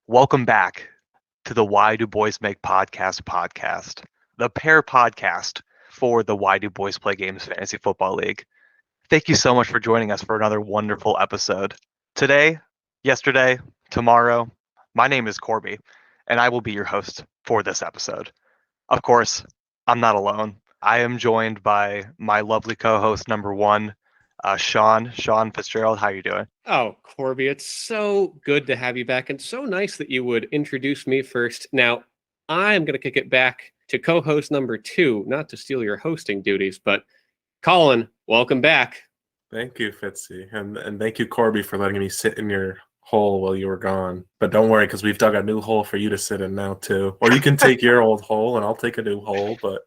Welcome back to the Why Do Boys Make podcast, the pair podcast for the Why Do Boys Play Games Fantasy Football League. Thank you so much for joining us for another wonderful episode. Today, yesterday, tomorrow, my name is Corby, and I will be your host for this episode. Of course, I'm not alone. I am joined by my lovely co-host number one, Sean Fitzgerald. How are you doing? Oh, Corby, it's so good to have you back, and so nice that you would introduce me first. Now, I'm going to kick it back to co-host number two, not to steal your hosting duties, but Colin, welcome back. Thank you, Fitzy, and thank you, Corby, for letting me sit in your hole while you were gone. But don't worry, because we've dug a new hole for you to sit in now, too. Or you can take your old hole, and I'll take a new hole, but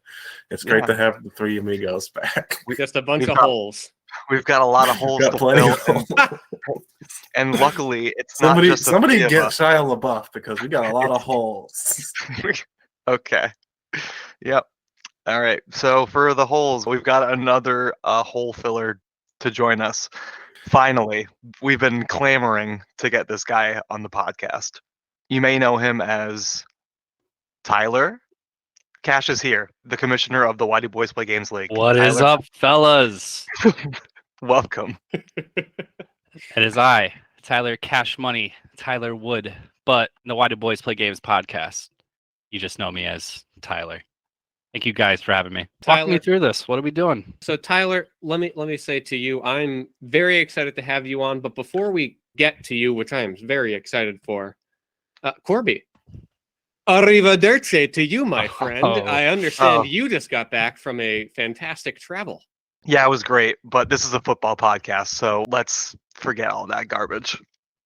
it's great to have the three amigos back. Just a bunch of holes. We've got a lot of holes to fill, and luckily, it's somebody, not just somebody get Shia LaBeouf because we got a lot of holes. Okay. Yep. All right. So for the holes, we've got another hole filler to join us. Finally, we've been clamoring to get this guy on the podcast. You may know him as Tyler. Cash is here, the commissioner of the Why Do Boys Play Games League. What Tyler, is up, fellas? Welcome. It is I, Tyler Cash Money, Tyler Wood, but the Why Do Boys Play Games podcast. You just know me as Tyler. Thank you guys for having me. Walk me through this. What are we doing? So, Tyler, let me say to you, I'm very excited to have you on. But before we get to you, which I am very excited for, Corby, arrivederci to you, my friend. I understand you just got back from a fantastic travel. Yeah, it was great, but this is a football podcast, so let's forget all that garbage.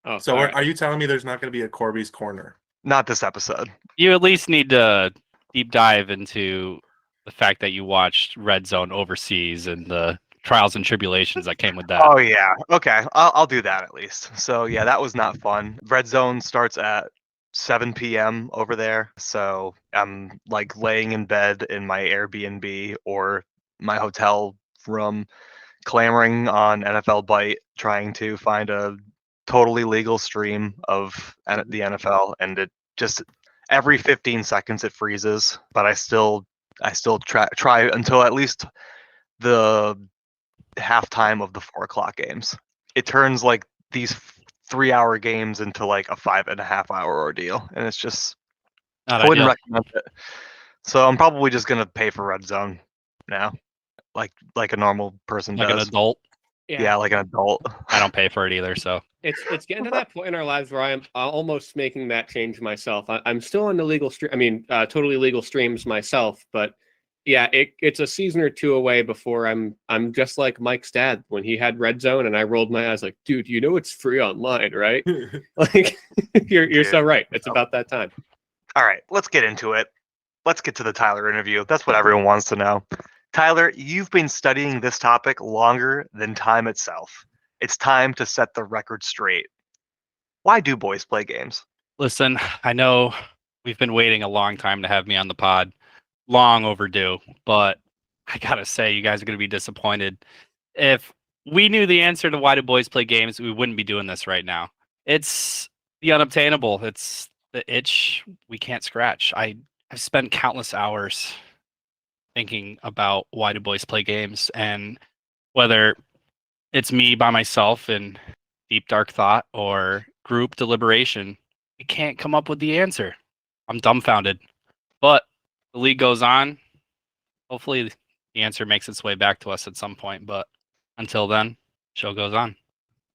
Oh, so are you telling me there's not going to be a Corby's Corner? Not this episode. You at least need to deep dive into the fact that you watched Red Zone overseas and the trials and tribulations that came with that. Oh, yeah. Okay, I'll do that at least. So, yeah, that was not fun. Red Zone starts at 7 p.m. over there, so I'm like laying in bed in my Airbnb or my hotel room, clamoring on NFL Byte, trying to find a totally legal stream of the NFL, and it just every 15 seconds it freezes. But I still try until at least the halftime of the 4:00 games. It turns like these 3-hour games into like a 5.5-hour ordeal, and it's just I wouldn't recommend it. So I'm probably just gonna pay for Red Zone now, like a normal person like does. An adult. Yeah, like an adult. I don't pay for it either, so it's getting to that point in our lives where I'm almost making that change myself. I'm still on the legal stream. I mean, totally legal streams myself, but yeah, it's a season or two away before I'm just like Mike's dad when he had Red Zone, and I rolled my eyes like, dude, you know it's free online, right? Like, you're so right. It's about that time. All right, let's get into it. Let's get to the Tyler interview. That's what everyone wants to know. Tyler, you've been studying this topic longer than time itself. It's time to set the record straight. Why do boys play games? Listen, I know we've been waiting a long time to have me on the pod. Long overdue, but I gotta say, you guys are gonna be disappointed. If we knew the answer to why do boys play games, we wouldn't be doing this right now. It's the unobtainable. It's the itch we can't scratch. I've spent countless hours thinking about why do boys play games, and whether it's me by myself in deep dark thought or group deliberation, we can't come up with the answer. I'm dumbfounded, but the league goes on. Hopefully the answer makes its way back to us at some point, but until then, show goes on.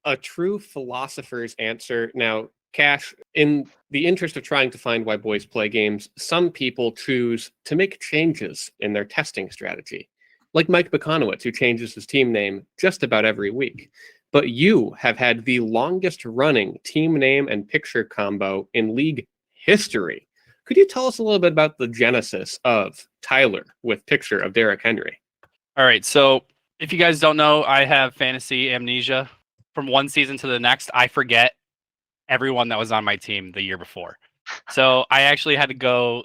A true philosopher's answer. Now, Cash, in the interest of trying to find why boys play games, some people choose to make changes in their testing strategy, like Mike Bekonowitz, who changes his team name just about every week. But you have had the longest running team name and picture combo in league history. Could you tell us a little bit about the genesis of Tyler with picture of Derrick Henry? All right, so if you guys don't know, I have fantasy amnesia. From one season to the next, I forget everyone that was on my team the year before. So I actually had to go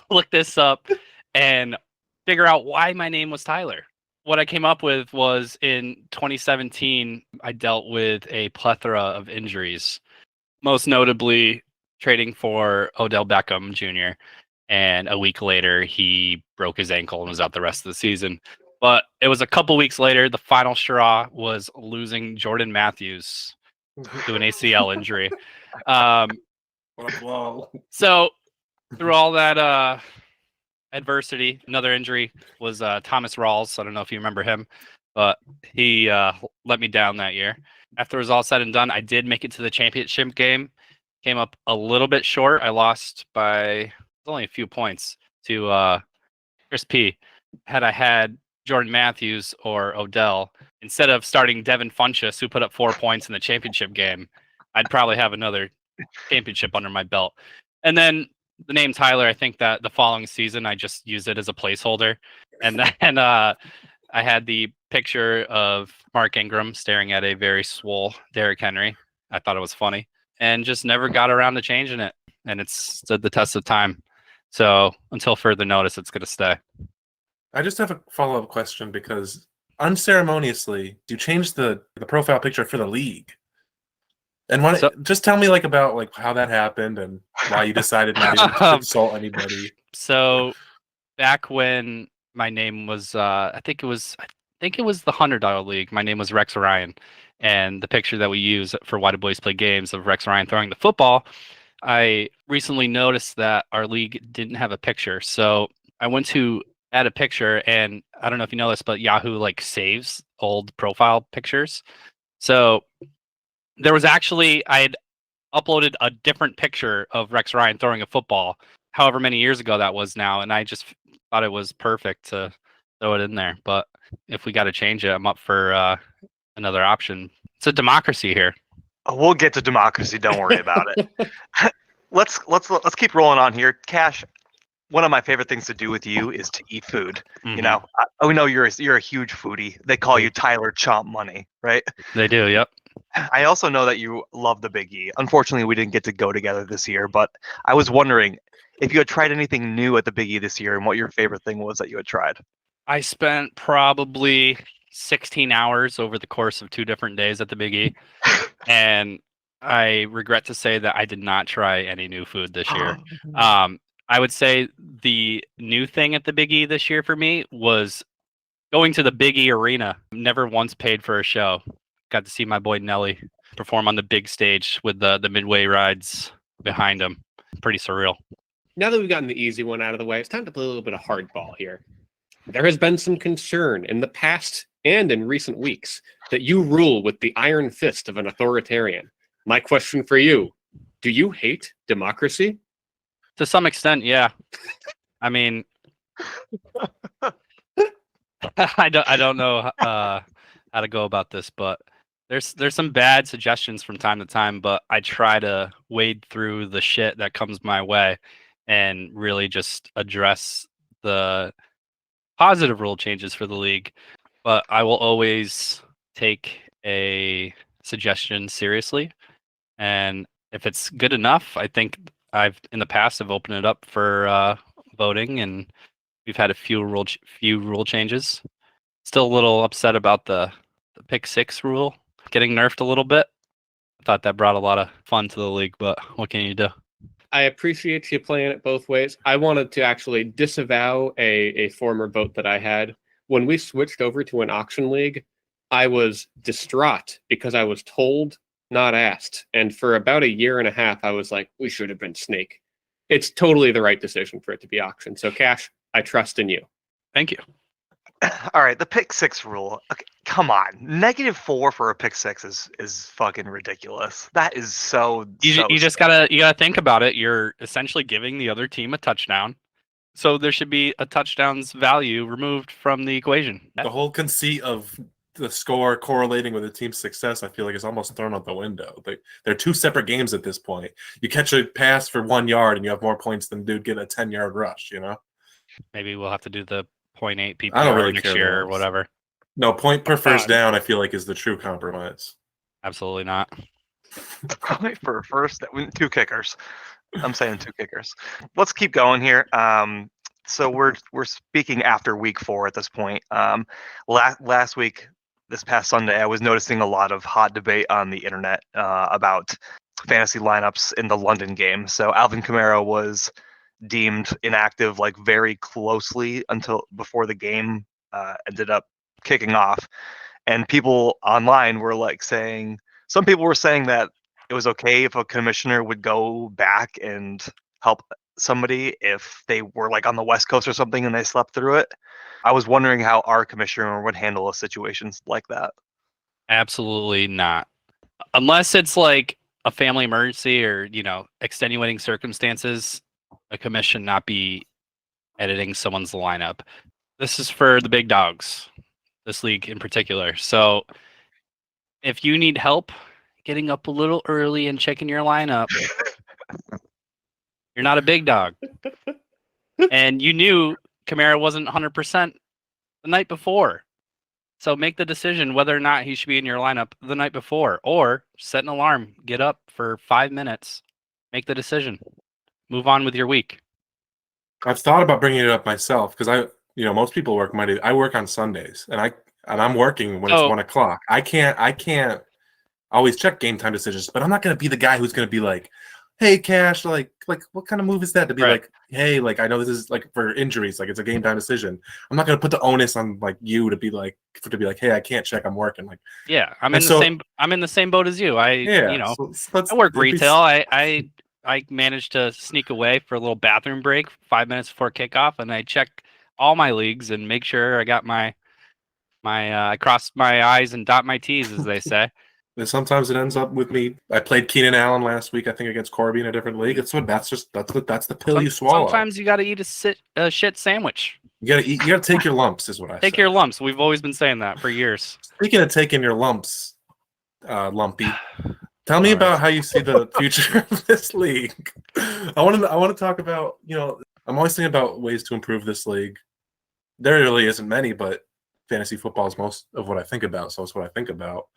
look this up and figure out why my name was Tyler. What I came up with was in 2017, I dealt with a plethora of injuries, most notably trading for Odell Beckham Jr. And a week later, he broke his ankle and was out the rest of the season. But it was a couple weeks later, the final straw was losing Jordan Matthews to an ACL injury. What a blow. So through all that adversity, another injury was Thomas Rawls. I don't know if you remember him, but he let me down that year. After it was all said and done, I did make it to the championship game. Came up a little bit short. I lost by only a few points to Chris P. Had I had Jordan Matthews or Odell, instead of starting Devin Funchess, who put up 4 points in the championship game, I'd probably have another championship under my belt. And then the name Tyler, I think that the following season, I just used it as a placeholder. And then I had the picture of Mark Ingram staring at a very swole Derrick Henry. I thought it was funny and just never got around to changing it. And it's stood the test of time. So until further notice, it's going to stay. I just have a follow-up question because unceremoniously, you changed the profile picture for the league. And just tell me about how that happened and why you decided not even to insult anybody. So back when my name was I think it was the $100 league. My name was Rex Ryan, and the picture that we use for Why Do Boys Play Games of Rex Ryan throwing the football, I recently noticed that our league didn't have a picture. So I went to add a picture, and I don't know if you know this, but Yahoo saves old profile pictures. So there was I had uploaded a different picture of Rex Ryan throwing a football, however many years ago that was now, and I just thought it was perfect to throw it in there. But if we got to change it, I'm up for another option. It's a democracy here. We'll get to democracy. Don't worry about it. Let's keep rolling on here. Cash, one of my favorite things to do with you is to eat food. Mm-hmm. You know, we know you're a huge foodie. They call you Tyler Chomp Money, right? They do. Yep. I also know that you love the Big E. Unfortunately, we didn't get to go together this year, but I was wondering if you had tried anything new at the Big E this year and what your favorite thing was that you had tried. I spent probably 16 hours over the course of 2 different days at the Big E, and I regret to say that I did not try any new food this year. I would say the new thing at the Big E this year for me was going to the Big E Arena. Never once paid for a show. Got to see my boy Nelly perform on the big stage with the midway rides behind him. Pretty surreal. Now that we've gotten the easy one out of the way, it's time to play a little bit of hardball here. There has been some concern in the past and in recent weeks that you rule with the iron fist of an authoritarian. My question for you, do you hate democracy? To some extent, yeah. I mean, I don't know how to go about this, but there's some bad suggestions from time to time, but I try to wade through the shit that comes my way and really just address the positive rule changes for the league. But I will always take a suggestion seriously, and if it's good enough, I think I've in the past have opened it up for voting, and we've had a few rule changes. Still a little upset about the pick 6 rule getting nerfed a little bit. I thought that brought a lot of fun to the league, but what can you do? I appreciate you playing it both ways. I wanted to actually disavow a former vote that I had. When we switched over to an auction league, I was distraught because I was told, not asked. And for about a year and a half, I was like, we should have been Snake. It's totally the right decision for it to be auction. So, Cash, I trust in you. Thank you. All right, the pick 6 rule. Okay, come on, -4 for a pick 6 is fucking ridiculous. That is so. You just gotta think about it. You're essentially giving the other team a touchdown, so there should be a touchdown's value removed from the equation. The whole conceit of the score correlating with the team's success, I feel like, is almost thrown out the window. They're 2 separate games at this point. You catch a pass for 1 yard and you have more points than dude get a 10-yard rush. You know. Maybe we'll have to do the 0.8 PPR I don't really next care year or about whatever. No, point per first down, I feel like, is the true compromise. Absolutely not. Point for a first. 2 kickers. I'm saying 2 kickers. Let's keep going here. So we're speaking after week 4 at this point. Last week, this past Sunday, I was noticing a lot of hot debate on the internet about fantasy lineups in the London game. So Alvin Kamara was deemed inactive like very closely until before the game ended up kicking off. And people online were like saying, some people were saying that it was okay if a commissioner would go back and help somebody if they were like on the West Coast or something and they slept through it. I was wondering how our commissioner would handle a situation like that. Absolutely not. Unless it's like a family emergency or, extenuating circumstances, a commission not be editing someone's lineup. This is for the big dogs, this league in particular. So if you need help getting up a little early and checking your lineup, you're not a big dog. And you knew Kamara wasn't 100% the night before. So make the decision whether or not he should be in your lineup the night before, or set an alarm, get up for 5 minutes, make the decision, move on with your week. I've thought about bringing it up myself because most people work Monday. I work on Sundays, and I'm working when it's 1 o'clock. I can't always check game time decisions, but I'm not going to be the guy who's going to be like, hey, Cash, like what kind of move is that? To be like, hey, like I know this is like for injuries, like it's a game time decision. I'm not going to put the onus on like you to be like, hey, I can't check, I'm working. Like, yeah, I'm in the same boat as you. I work retail. I managed to sneak away for a little bathroom break 5 minutes before kickoff, and I check all my leagues and make sure I got I cross my I's and dot my T's, as they say. And sometimes it ends up with me. I played Keenan Allen last week, I think, against Corby in a different league. That's the pill you swallow. Sometimes you got to eat a shit sandwich. You gotta take your lumps, is what I say. Take your lumps. We've always been saying that for years. Speaking of taking your lumps, Lumpy, tell me about how you see the future of this league. I want to talk about, I'm always thinking about ways to improve this league. There really isn't many, but fantasy football is most of what I think about, so it's what I think about.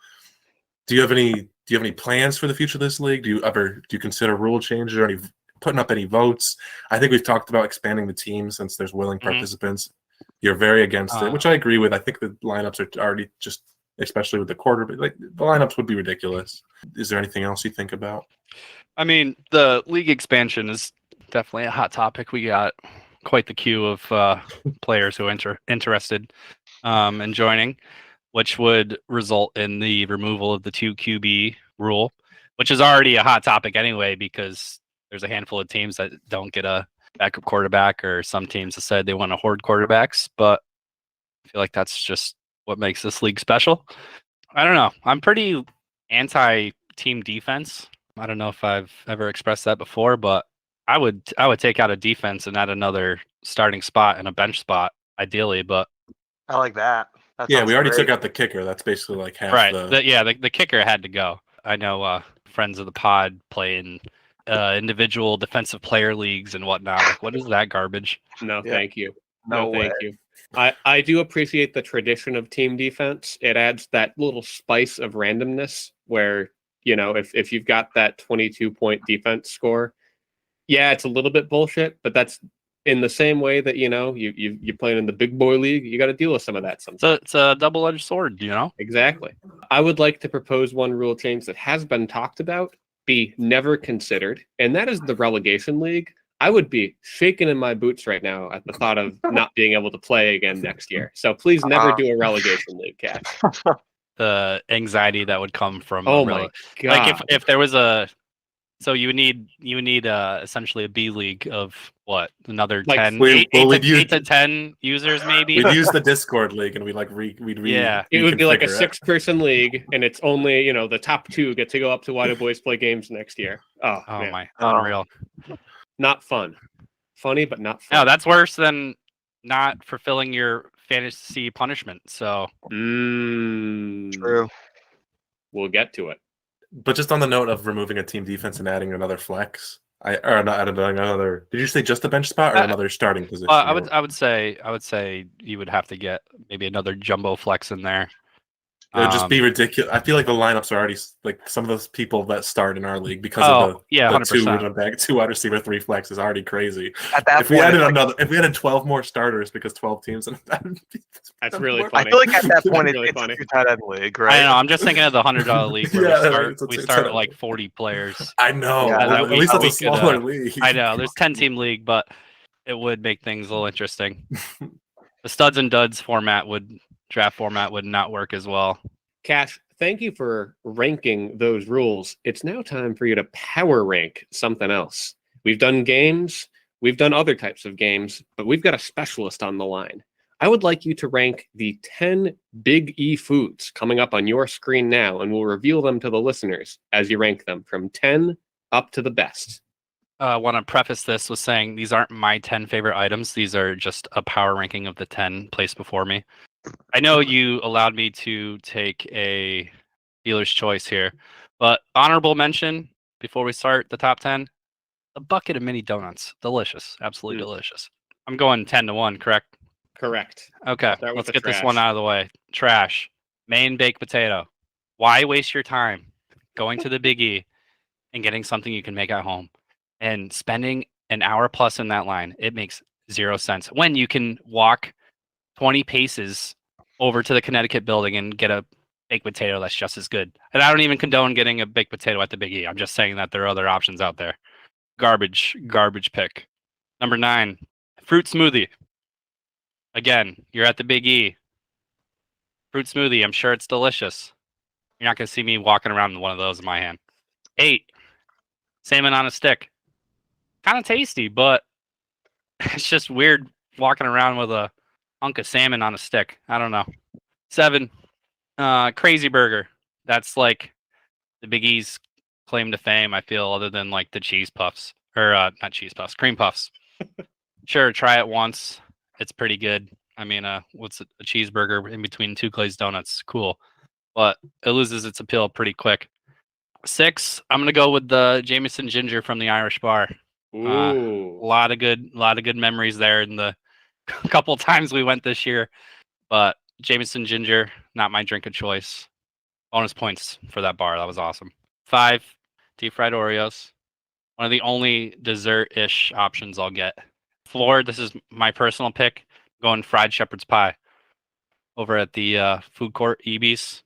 Do you have any plans for the future of this league? Do you consider rule changes or putting up any votes? I think we've talked about expanding the team since there's willing participants. You're very against it, which I agree with. I think the lineups are already just, especially with the quarterback, like the lineups would be ridiculous. Is there anything else you think about? I mean, the league expansion is definitely a hot topic. We got quite the queue of players who are interested in joining, which would result in the removal of the 2 QB rule, which is already a hot topic anyway, because there's a handful of teams that don't get a backup quarterback, or some teams have said they want to hoard quarterbacks, but I feel like that's just what makes this league special. I don't know. I'm pretty anti-team defense. I don't know if I've ever expressed that before, but I would take out a defense and add another starting spot and a bench spot, ideally, but I like that. Yeah, we already took out the kicker. That's basically like half the kicker had to go. I know friends of the pod play in individual defensive player leagues and whatnot. Like, what is that garbage? No, thank you. No, thank you. I do appreciate the tradition of team defense. It adds that little spice of randomness where, if you've got that 22-point defense score, yeah, it's a little bit bullshit, but that's in the same way that, you're playing in the big boy league, you got to deal with some of that sometimes. So it's a double-edged sword, Exactly. I would like to propose one rule change that has been talked about, be never considered, and that is the relegation league. I would be shaking in my boots right now at the thought of not being able to play again next year. So please never do a relegation league, Cash. The anxiety that would come from my God. Like if there was so you need essentially a B league of what, another 10, 8 to 10 users maybe. We'd use the Discord league and we'd it would be like a 6-person league, and it's only the top 2 get to go up to Why Do Boys Play Games next year. Oh man. My, unreal. Not fun. Funny, but not fun. No, that's worse than not fulfilling your fantasy punishment. So True. We'll get to it. But just on the note of removing a team defense and adding another flex, another. Did you say just a bench spot or another starting position? I would say you would have to get maybe another jumbo flex in there. It would just be ridiculous. I feel like the lineups are already like some of those people that start in our league because of the 100%. two wide receiver, 3 flex is already crazy. At that If we point, added 12 more starters because 12 teams, That's really I funny. feel like at that point Really it's funny. a two-tight end league, I right? know. I'm just thinking of the $100 league where Yeah, we start with like 40 players. I know. Yeah, At least it's a smaller league. I know. There's 10-team league, but it would make things a little interesting. The studs and duds draft format would not work as well. Cash, thank you for ranking those rules. It's now time for you to power rank something else. We've done games, we've done other types of games, but we've got a specialist on the line. I would like you to rank the 10 Big E foods coming up on your screen now, and we'll reveal them to the listeners as you rank them from 10 up to the best. I want to preface this with saying these aren't my 10 favorite items. These are just a power ranking of the 10 placed before me. I know you allowed me to take a dealer's choice here, but honorable mention before we start the top 10, a bucket of mini donuts. Delicious. Absolutely delicious. I'm going 10-1, correct? Correct. Okay, let's get this one out of the way. Trash. Main baked potato. Why waste your time going to the Big E and getting something you can make at home and spending an hour plus in that line? It makes 0 sense when you can walk 20 paces over to the Connecticut building and get a baked potato that's just as good. And I don't even condone getting a baked potato at the Big E. I'm just saying that there are other options out there. Garbage pick. Number 9, fruit smoothie. Again, you're at the Big E. Fruit smoothie, I'm sure it's delicious. You're not going to see me walking around with one of those in my hand. 8, salmon on a stick. Kind of tasty, but it's just weird walking around with a hunk of salmon on a stick. I don't know. 7, crazy burger. That's like the Big E's claim to fame, I feel, other than like the cheese puffs. Or not cheese puffs, cream puffs. Sure, try it once. It's pretty good. I mean, what's a cheeseburger in between 2 glazed donuts? Cool. But it loses its appeal pretty quick. 6, I'm gonna go with the Jameson ginger from the Irish bar. Ooh. A lot of good memories there in the couple times we went this year. But Jameson ginger, not my drink of choice. Bonus points for that bar. That was awesome. 5, deep fried Oreos. One of the only dessert-ish options I'll get. 4, this is my personal pick. Going fried shepherd's pie over at the food court, EB's.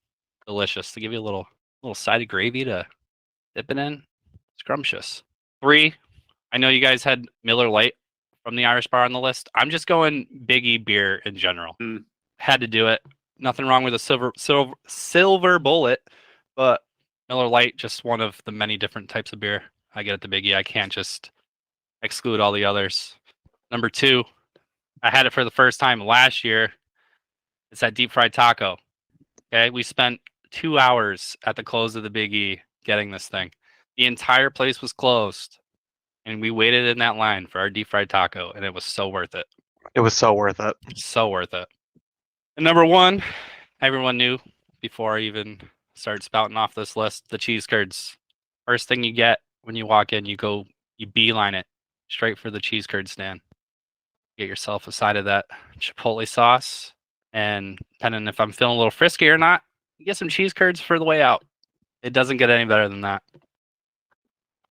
Delicious. To give you a little side of gravy to dip it in. Scrumptious. 3, I know you guys had Miller Lite from the Irish bar on the list. I'm just going Big E beer in general. Had to do it. Nothing wrong with a silver bullet, but Miller Lite, just one of the many different types of beer I get at the Big E. I can't just exclude all the others. Number 2, I had it for the first time last year. It's that deep fried taco. Okay, we spent 2 hours at the close of the Big E getting this thing. The entire place was closed, and we waited in that line for our deep fried taco, and it was so worth it. It was so worth it. So worth it. And number 1, everyone knew before I even started spouting off this list, the cheese curds. First thing you get when you walk in, you beeline it straight for the cheese curd stand. Get yourself a side of that chipotle sauce, and depending if I'm feeling a little frisky or not, you get some cheese curds for the way out. It doesn't get any better than that.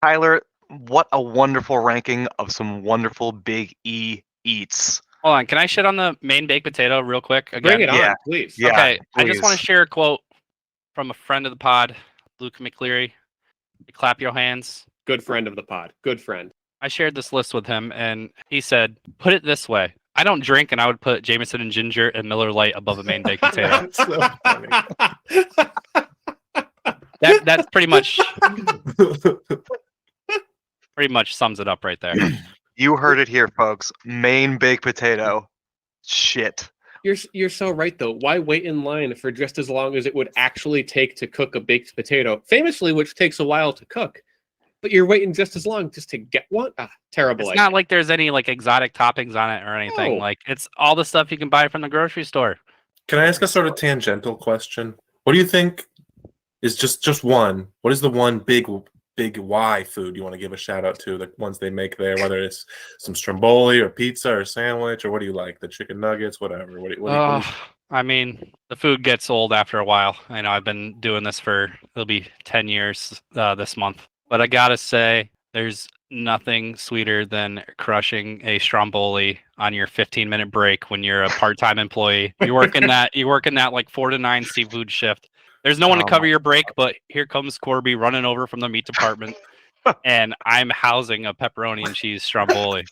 Tyler, what a wonderful ranking of some wonderful Big E eats. Hold on, can I shit on the main baked potato real quick? Again? Bring it on, please. Yeah, okay, please. I just want to share a quote from a friend of the pod, Luke McCleary. You clap your hands. Good friend of the pod. Good friend. I shared this list with him, and he said, put it this way. I don't drink, and I would put Jameson and ginger and Miller Lite above a main baked potato. That's so funny. That's pretty much sums it up right there. You heard it here, folks. Main baked potato. Shit. You're so right though. Why wait in line for just as long as it would actually take to cook a baked potato? Famously, which takes a while to cook. But you're waiting just as long just to get one? Terrible. It's not like there's any like exotic toppings on it or anything. No. Like it's all the stuff you can buy from the grocery store. Can I ask a sort of tangential question? What do you think is just one? What is the one big Y food you want to give a shout out to? The ones they make there, whether it's some Stromboli or pizza or sandwich, or what do you like? The chicken nuggets, whatever. What do you I mean, the food gets old after a while. I know I've been doing this it'll be 10 years this month. But I gotta say, there's nothing sweeter than crushing a Stromboli on your 15-minute break when you're a part-time employee. You're working that like 4 to 9 seafood shift. There's no one to cover your break, but here comes Corby running over from the meat department, and I'm housing a pepperoni and cheese Stromboli.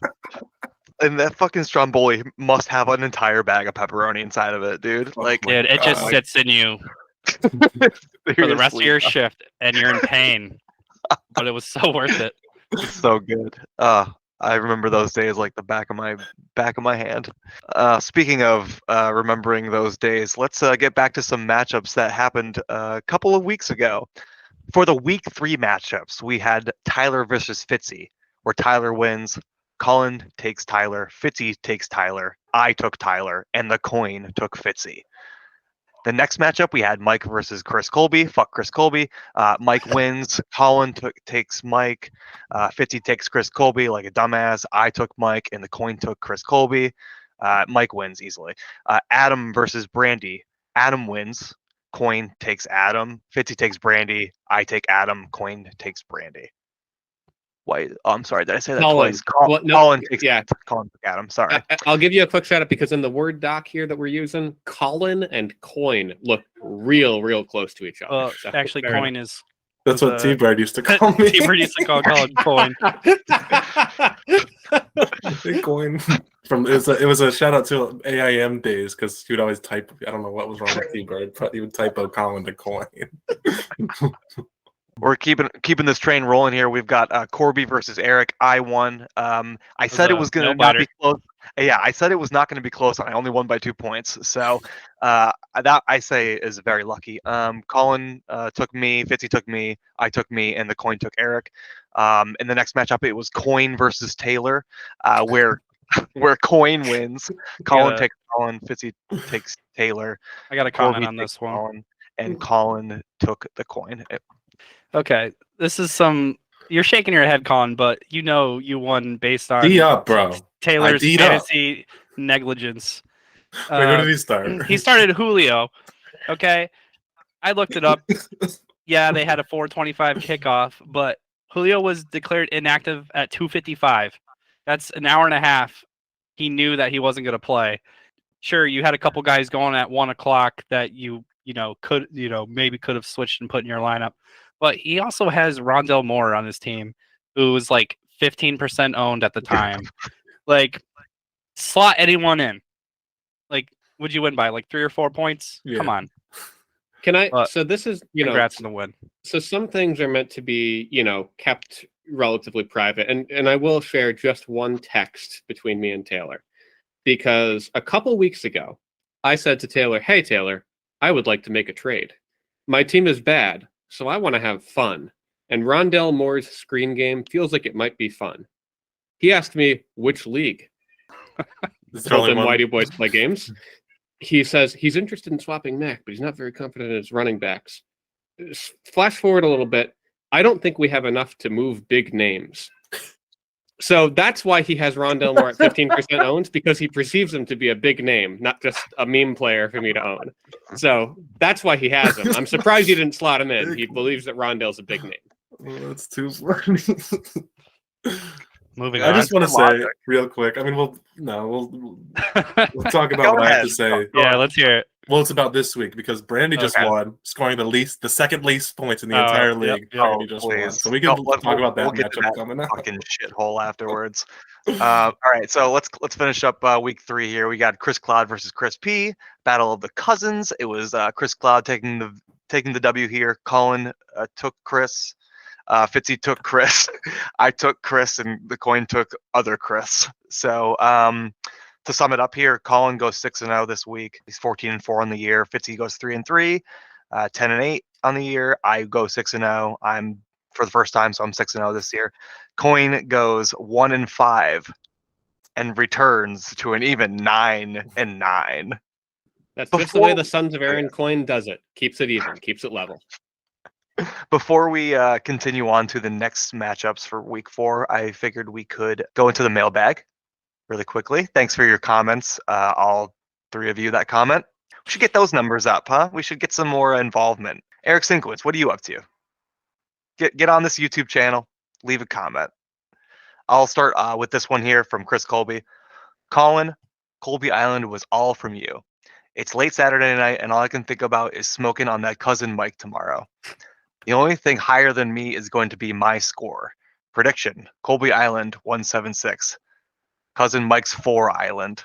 And that fucking Stromboli must have an entire bag of pepperoni inside of it, dude. Like, Dude, it just sits in you for the rest of your shift, and you're in pain. But it was so worth it. It's so good. I remember those days like the back of my hand. Speaking of remembering those days, let's get back to some matchups that happened a couple of weeks ago. For the week 3 matchups, we had Tyler versus Fitzy, where Tyler wins. Colin takes Tyler, Fitzy takes Tyler, I took Tyler, and the coin took Fitzy. The next matchup, we had Mike versus Chris Colby. Fuck Chris Colby. Mike wins. Colin takes Mike. Fitzy takes Chris Colby like a dumbass. I took Mike, and the coin took Chris Colby. Mike wins easily. Adam versus Brandy. Adam wins. Coin takes Adam. Fitzy takes Brandy. I take Adam. Coin takes Brandy. Wait, oh, I'm sorry. Did I say that Colin. twice? Colin takes yeah. Colin took Adam. Sorry. I'll give you a quick shout out because in the Word doc here that we're using, Colin and Coin look real close to each other. Well, So, actually, Coin is. That's what T-Bird used to call me. T-Bird used to call Colin Coin. Coin. It was a shout out to AIM days because he would always type. I don't know what was wrong with T-Bird, but he would typo Colin to Coin. We're keeping this train rolling here. We've got Corby versus Eric. I won. I said it was going to not be close. Yeah, I said it was not going to be close, and I only won by 2 points. So that I say is very lucky. Colin took me, Fitzy took me, I took me, and the coin took Eric. In the next matchup, it was Coin versus Taylor, where Coin wins. Colin takes Colin, Fitzy takes Taylor. I got a comment on this one. Colin, and Colin took the coin. Okay, this is you're shaking your head, Colin, but you won based on bro. Taylor's fantasy negligence. Wait, where did he start? He started Julio. Okay, I looked it up. Yeah, they had a 4:25 kickoff, but Julio was declared inactive at 2:55. That's an hour and a half. He knew that he wasn't going to play. Sure, you had a couple guys going at 1 o'clock that maybe could have switched and put in your lineup. But he also has Rondell Moore on his team, who was like 15% owned at the time. Like, slot anyone in. Like, would you win by like 3 or 4 points? Yeah. Come on. Can I? So this is congrats on the win. So some things are meant to be kept relatively private, and I will share just one text between me and Taylor, because a couple weeks ago I said to Taylor, "Hey Taylor, I would like to make a trade. My team is bad. So I want to have fun, and Rondell Moore's screen game feels like it might be fun." He asked me, which league? Told him, why do you boys play games? He says he's interested in swapping Mac, but he's not very confident in his running backs. Flash forward a little bit. I don't think we have enough to move big names. So that's why he has Rondell Moore at 15% owned, because he perceives him to be a big name, not just a meme player for me to own. So that's why he has him. I'm surprised you didn't slot him in. He believes that Rondell's a big name. Well, that's too funny. Moving on. I just want to say real quick. I mean, we'll talk about what I have to say. Yeah, let's hear it. Well, it's about this week because Brandy just won, scoring the second least points in the entire league. Brandy just won. So we can talk about that matchup coming up. Fucking shithole afterwards. All right, so let's finish up week 3 here. We got Chris Cloud versus Chris P. Battle of the Cousins. It was Chris Cloud taking the W here. Colin took Chris. Fitzy took Chris. I took Chris, and the coin took other Chris. So to sum it up here, Colin goes 6-0 this week. He's 14-4 on the year. Fitzy goes 3-3, 10-8 on the year. I go 6-0. I'm for the first time, so I'm 6-0 this year. Coin goes 1-5 and returns to an even 9-9. That's just the way the Sons of Aaron coin does it. Keeps it even, keeps it level. Before we continue on to the next matchups for week 4, I figured we could go into the mailbag really quickly. Thanks for your comments, all 3 of you that comment. We should get those numbers up, huh? We should get some more involvement. Eric Sinkowitz, what are you up to? Get on this YouTube channel. Leave a comment. I'll start with this one here from Chris Colby. Colin, Colby Island was all from you. It's late Saturday night, and all I can think about is smoking on that cousin Mike tomorrow. The only thing higher than me is going to be my score. Prediction, Colby Island 176. Cousin Mike's 4 Island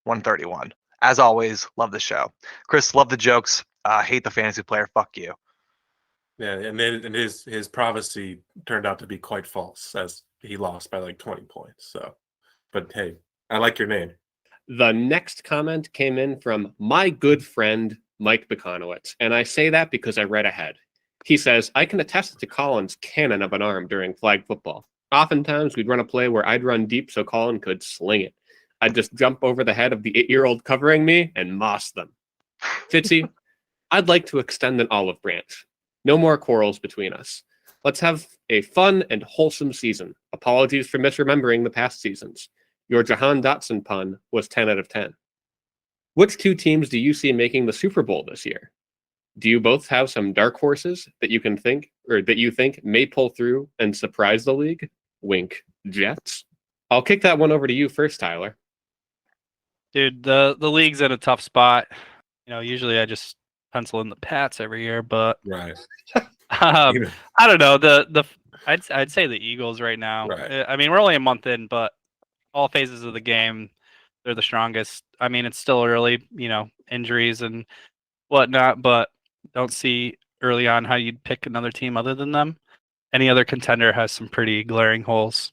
131. As always, love the show. Chris, love the jokes. Hate the fantasy player. Fuck you. Yeah, and then his prophecy turned out to be quite false, as he lost by like 20 points. So, but hey, I like your name. The next comment came in from my good friend, Mike Bekonowitz. And I say that because I read ahead. He says, I can attest to Colin's cannon of an arm during flag football. Oftentimes, we'd run a play where I'd run deep so Colin could sling it. I'd just jump over the head of the 8-year-old covering me and moss them. Fitzy, I'd like to extend an olive branch. No more quarrels between us. Let's have a fun and wholesome season. Apologies for misremembering the past seasons. Your Jahan Dotson pun was 10 out of 10. Which 2 teams do you see making the Super Bowl this year? Do you both have some dark horses that you think may pull through and surprise the league? Wink, Jets. I'll kick that one over to you first, Tyler. Dude, the league's in a tough spot. Usually I just pencil in the Pats every year, but Right. I don't know. I'd say the Eagles right now. Right. I mean, we're only a month in, but all phases of the game, they're the strongest. I mean, it's still early, injuries and whatnot, but don't see early on how you'd pick another team other than them. Any other contender has some pretty glaring holes.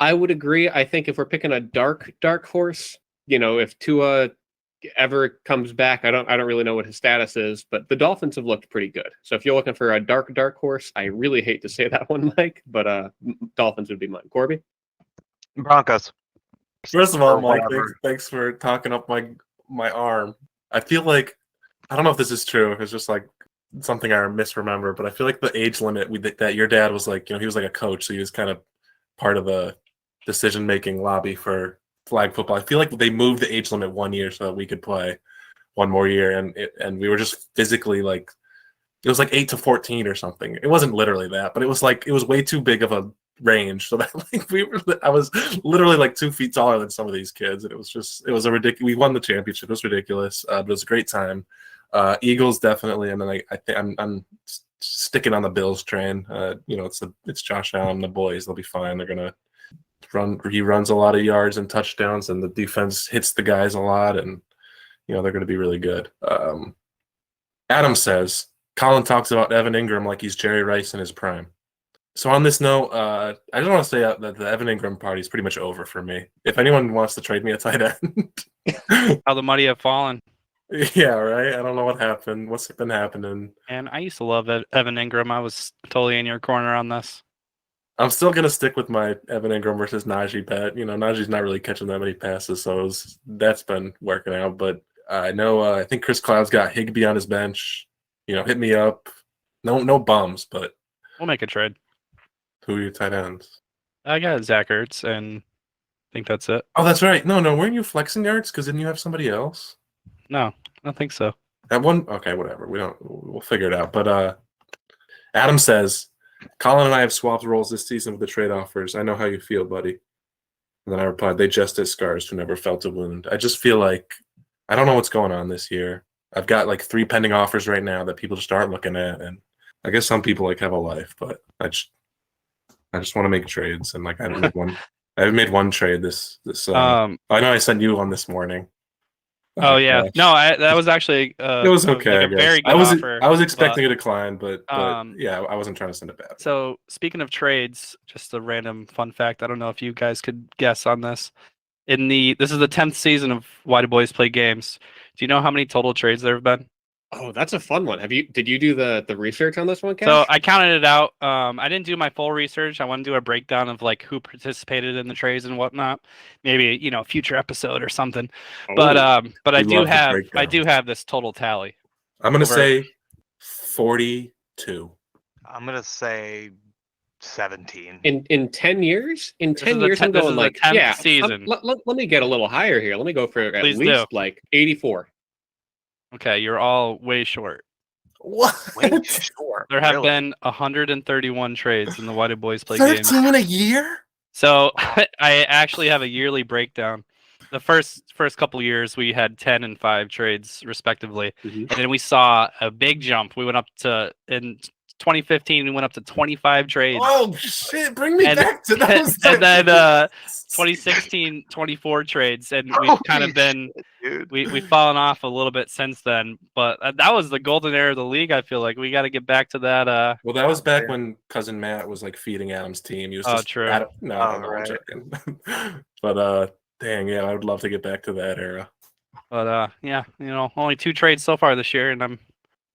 I would agree. I think if we're picking a dark horse, if Tua ever comes back, I don't really know what his status is, but the Dolphins have looked pretty good. So if you're looking for a dark horse, I really hate to say that one, Mike, but Dolphins would be mine. Corby? Broncos. First of all, Mike, Whatever. thanks for talking up my arm. I feel like, I don't know if this is true, if it's just like something I misremember, but I feel like the age limit that your dad was like, he was like a coach, so he was kind of part of the decision-making lobby for flag football. I feel like they moved the age limit 1 year so that we could play one more year, and we were just physically like, it was like 8 to 14 or something. It wasn't literally that, but it was way too big of a range, so that like I was literally like 2 feet taller than some of these kids, and it was a ridiculous. We won the championship. It was ridiculous. It was a great time. Eagles definitely, and then I think I'm sticking on the Bills train. It's Josh Allen, the boys. They'll be fine. They're gonna run. He runs a lot of yards and touchdowns, and the defense hits the guys a lot, and they're gonna be really good. Adam says Colin talks about Evan Ingram like he's Jerry Rice in his prime. So on this note, I just want to say that the Evan Ingram party is pretty much over for me. If anyone wants to trade me a tight end, How the mighty have fallen. yeah, right. I don't know what happened. What's been happening? And I used to love Evan Ingram. I was totally in your corner on this. I'm still gonna stick with my Evan Ingram versus Najee bet. Najee's not really catching that many passes, so that's been working out. But I know I think Chris Cloud's got Higbee on his bench. Hit me up. No bums, but We'll make a trade. who are your tight ends? I got Zach Ertz, and I think that's it. Oh, that's right. No, weren't you flexing yards? Because didn't you have somebody else? No, I don't think so. That one? Okay, whatever. We'll figure it out. But Adam says, Colin and I have swapped roles this season with the trade offers. I know how you feel, buddy. And then I replied, they just as scars who never felt a wound. I just feel like I don't know what's going on this year. I've got like 3 pending offers right now that people just aren't looking at, and I guess some people like have a life, but I just want to make trades, and like I haven't made one trade this. I know I sent you one this morning. Oh yeah, no, that was actually it was okay. like a very good offer. I was expecting a decline, but yeah, I wasn't trying to send it back. So speaking of trades, just a random fun fact. I don't know if you guys could guess on this. This is the 10th season of Why Do Boys Play Games. Do you know how many total trades there have been? Oh, that's a fun one. Did you do the research on this one, Cash? So I counted it out. I didn't do my full research. I want to do a breakdown of like who participated in the trades and whatnot. Maybe a future episode or something. Oh, but I do breakdowns. have this total tally. I'm gonna say 42. I'm gonna say 17. In 10 years? In This 10 is the years, I'm this going is the like 10th season. Let me get a little higher here. Let me go for at Please least do. like 84. Okay, you're all way short. What? Wait, sure. There have really? been 131 trades in the Why Do Boys Play game. 13 a year? So I actually have a yearly breakdown. The first couple years we had 10 and 5 trades respectively, Mhm. and then we saw a big jump. We went up to in 2015. We went up to 25 trades. Oh shit! Bring me And- back to those. and then 2016, 24 trades, and we've kind Holy of been dude. we've fallen off a little bit since then. But that was the golden era of the league. I feel like we got to get back to that. Well, that was back when cousin Matt was like feeding Adam's team. He was Oh, just true. No, Oh, I'm right. joking. But dang, yeah, I would love to get back to that era. But yeah, only 2 trades so far this year, and I'm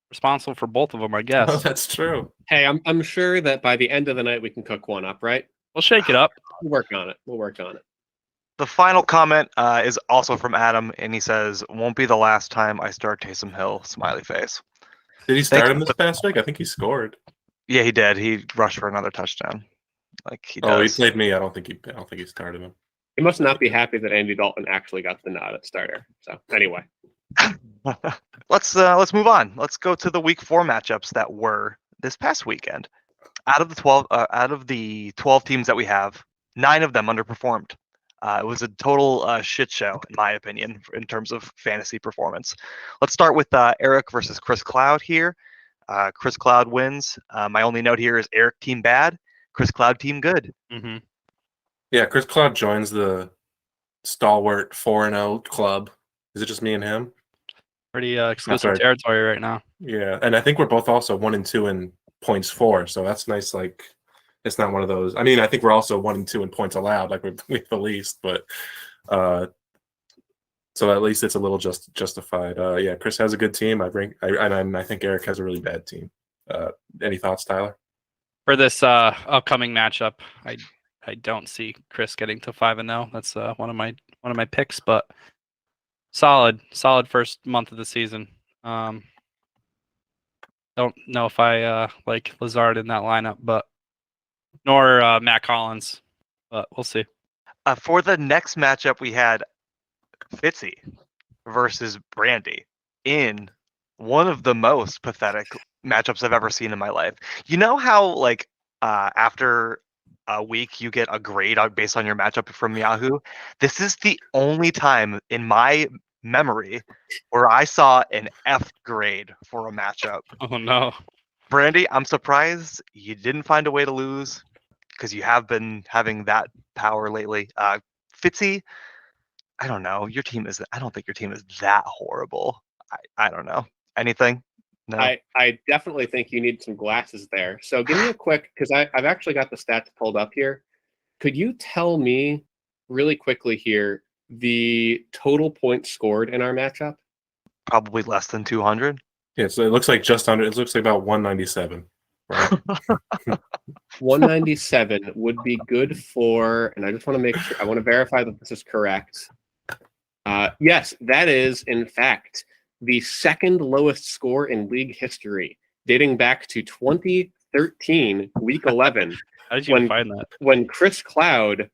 responsible for both of them, I Oh, guess. that's true. Hey, I'm sure that by the end of the night we can cook one up, right? We'll shake it up. We'll work on it. We'll work on it. The final comment is also from Adam, and he says, "Won't be the last time I start Taysom Hill." Smiley face. Did he start Thank him this past week? I think he scored. Yeah, he did. He rushed for another touchdown, like he Oh, he does. played me. I don't think he started him. He must not be happy that Andy Dalton actually got the nod at starter. So anyway, Let's move on. Let's go to the week 4 matchups that were this past weekend. Out of the 12 teams that we have, 9 of them underperformed. It was a total shit show, in my opinion, in terms of fantasy performance. Let's start with Eric versus Chris Cloud here. Chris Cloud wins. My only note here is Eric team bad, Chris Cloud team good. Mm-hmm. Yeah, Chris Cloud joins the stalwart 4-0 club. Is it just me and him? Pretty exclusive right. territory right now. Yeah, and I think we're both also 1 and 2 in points for, so that's nice. Like, it's not one of those. I mean, I think we're also 1 and 2 in points allowed, like we've the least, but so at least it's a little justified. Yeah, Chris has a good team. I think Eric has a really bad team. Any thoughts, Tyler? For this upcoming matchup, I don't see Chris getting to 5-0. That's one of my picks, but solid first month of the season. Don't know if I like Lazard in that lineup, but nor Matt Collins, but we'll see. For the next matchup, we had Fitzy versus Brandy in one of the most pathetic matchups I've ever seen in my life. You know how like after a week you get a grade based on your matchup from Yahoo? This is the only time in my memory where I saw an F grade for a matchup. Oh no. Brandy, I'm surprised you didn't find a way to lose because you have been having that power lately. Fitzy, I don't know. I don't think your team is that horrible. I don't know. Anything? No. I definitely think you need some glasses there. So give me a quick, because I've actually got the stats pulled up here. Could you tell me really quickly here the total points scored in our matchup? Probably less than 200. Yeah, so it looks like just under. It looks like about 197. Right? 197 would be good for, and I just want to make sure, I want to verify that this is correct. Yes, that is, in fact, the second lowest score in league history, dating back to 2013, week 11. How did you find that? When Chris Cloud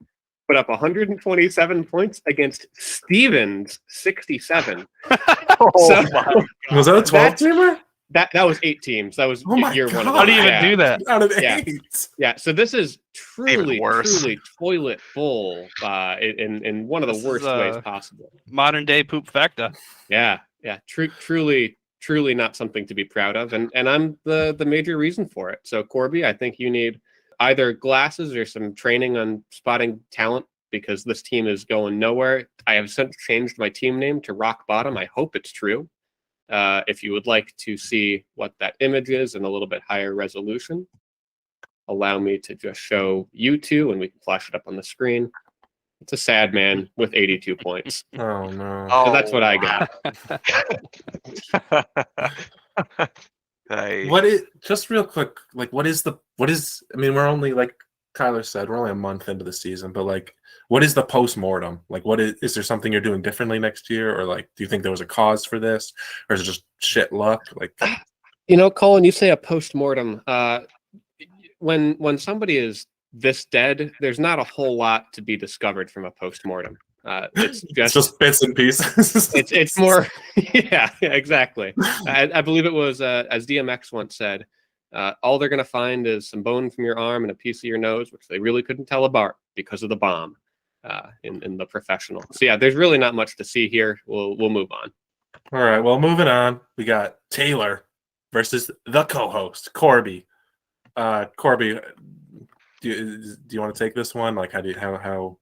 put up 127 points against Stevens 67. Oh my Was that a 12-teamer? That was 8 teams. That was year one. How do you even do that? Out of Yeah. 8. Yeah, so this is truly worse. toilet full in one of This the worst is, ways possible. Modern day poop facta. Yeah, truly not something to be proud of, and I'm the major reason for it. So Corby, I think you need either glasses or some training on spotting talent, because this team is going nowhere. I have since changed my team name to Rock Bottom. I hope it's true. If you would like to see what that image is in a little bit higher resolution, allow me to just show you two, and we can flash it up on the screen. It's a sad man with 82 points. Oh no. So that's what I got. What is, just real quick, like what is, I mean, we're only, like Tyler said, we're only a month into the season, but like what is the post-mortem? Like what is there something you're doing differently next year, or like do you think there was a cause for this, or is it just shit luck? Like, Colin, you say a post-mortem. When somebody is this dead, there's not a whole lot to be discovered from a post-mortem. It's just bits and pieces. it's more, yeah, exactly. I believe it was, as DMX once said, all they're going to find is some bone from your arm and a piece of your nose, which they really couldn't tell apart because of the bomb in the professional. So yeah, there's really not much to see here. We'll move on. All right, well, moving on. We got Taylor versus the co-host, Corby. Corby, do you want to take this one? Like, how?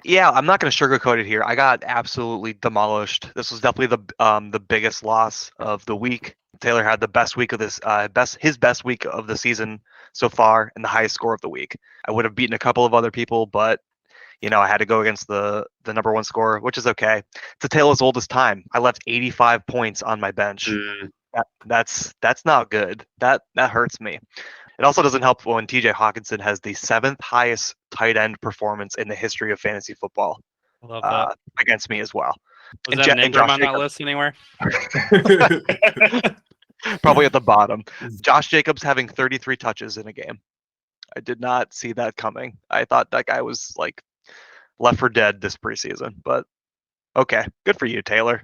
Yeah, I'm not going to sugarcoat it here. I got absolutely demolished. This was definitely the biggest loss of the week. Taylor had the best week of his best week of the season so far, and the highest score of the week. I would have beaten a couple of other people, but I had to go against the number one scorer, which is okay. It's a tale as old as time. I left 85 points on my bench. That's not good. That hurts me. It also doesn't help when TJ Hawkinson has the 7th highest tight end performance in the history of fantasy football. I love that. Against me as well. Was that an Ingram on that list anywhere? Probably at the bottom. Josh Jacobs having 33 touches in a game. I did not see that coming. I thought that guy was like left for dead this preseason, but okay, good for you, Taylor.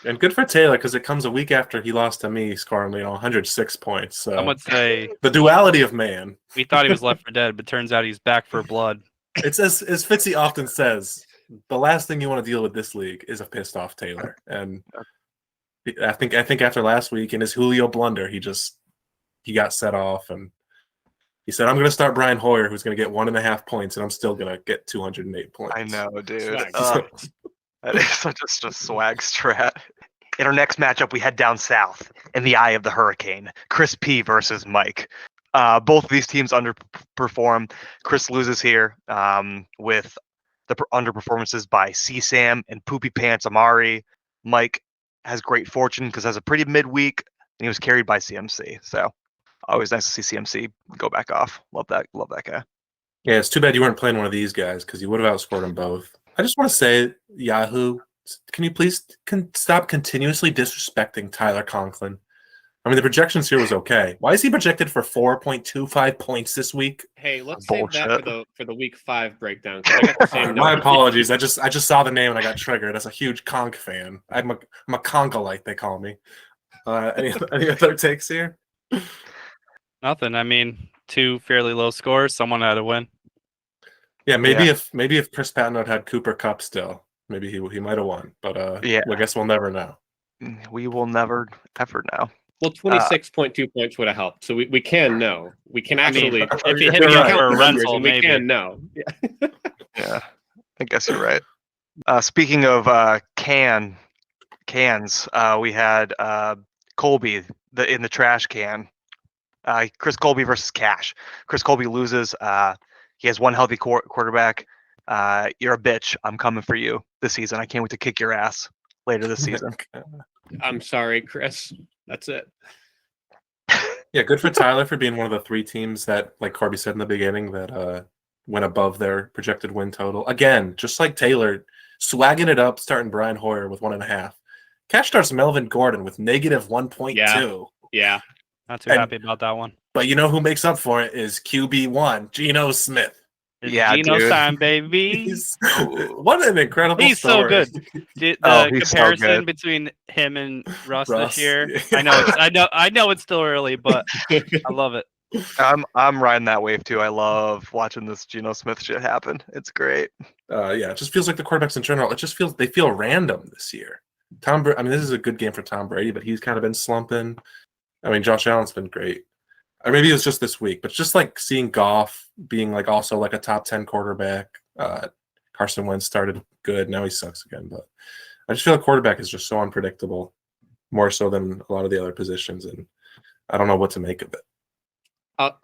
And good for Taylor, because it comes a week after he lost to me, scoring 106 points. So I would say the duality of man. We thought he was left for dead, but turns out he's back for blood. It's as Fitzy often says, the last thing you want to deal with this league is a pissed off Taylor. And I think after last week in his Julio blunder, he got set off, and he said, "I'm going to start Brian Hoyer, who's going to get 1.5 points, and I'm still going to get 208 points." I know, dude. That is just a swag strat. In our next matchup, we head down south in the eye of the hurricane. Chris P versus Mike. Both of these teams underperform. Chris loses here with the underperformances by C-Sam and Poopy Pants Amari. Mike has great fortune because has a pretty midweek, and he was carried by CMC. So always nice to see CMC go back off. Love that guy. Yeah, it's too bad you weren't playing one of these guys because you would have outscored them both. I just want to say, Yahoo, can you please stop continuously disrespecting Tyler Conklin? I mean, the projections here was okay. Why is he projected for 4.25 points this week? Hey, let's save that for the week 5 breakdown. I got the same My apologies. I just saw the name and I got triggered. As a huge Conk fan, I'm a Conkalite, they call me. Any other takes here? Nothing. I mean, 2 fairly low scores. Someone had to win. Yeah, maybe if Chris Patton had Cooper Kupp still, maybe he might have won. But I guess we'll never know. We will never ever know. Well, 26.2 points would have helped. So we can know. We can actually, if you hit for a rental, we can know. Yeah. Yeah, I guess you're right. Speaking of cans, we had Colby in the trash can. Chris Colby versus Cash. Chris Colby loses. He has one healthy quarterback. You're a bitch. I'm coming for you this season. I can't wait to kick your ass later this season. I'm sorry, Chris. That's it. Yeah, good for Tyler for being one of the 3 teams that, like Corby said in the beginning, that went above their projected win total. Again, just like Taylor, swagging it up, starting Brian Hoyer with 1.5. Cash starts Melvin Gordon with negative 1.2. Yeah. Not too happy about that one. But you know who makes up for it is QB1, Geno Smith. It's Geno time, baby. What an incredible He's story. so good. The comparison between him and Russ this year. Yeah. I know it's still early, but I love it. I'm riding that wave too. I love watching this Geno Smith shit happen. It's great. Yeah, it just feels like the quarterbacks in general. It just feels they feel random this year. This is a good game for Tom Brady, but he's kind of been slumping. I mean, Josh Allen's been great. Or maybe it was just this week, but just like seeing Goff being like also like a top 10 quarterback. Carson Wentz started good. Now he sucks again. But I just feel like quarterback is just so unpredictable, more so than a lot of the other positions. And I don't know what to make of it.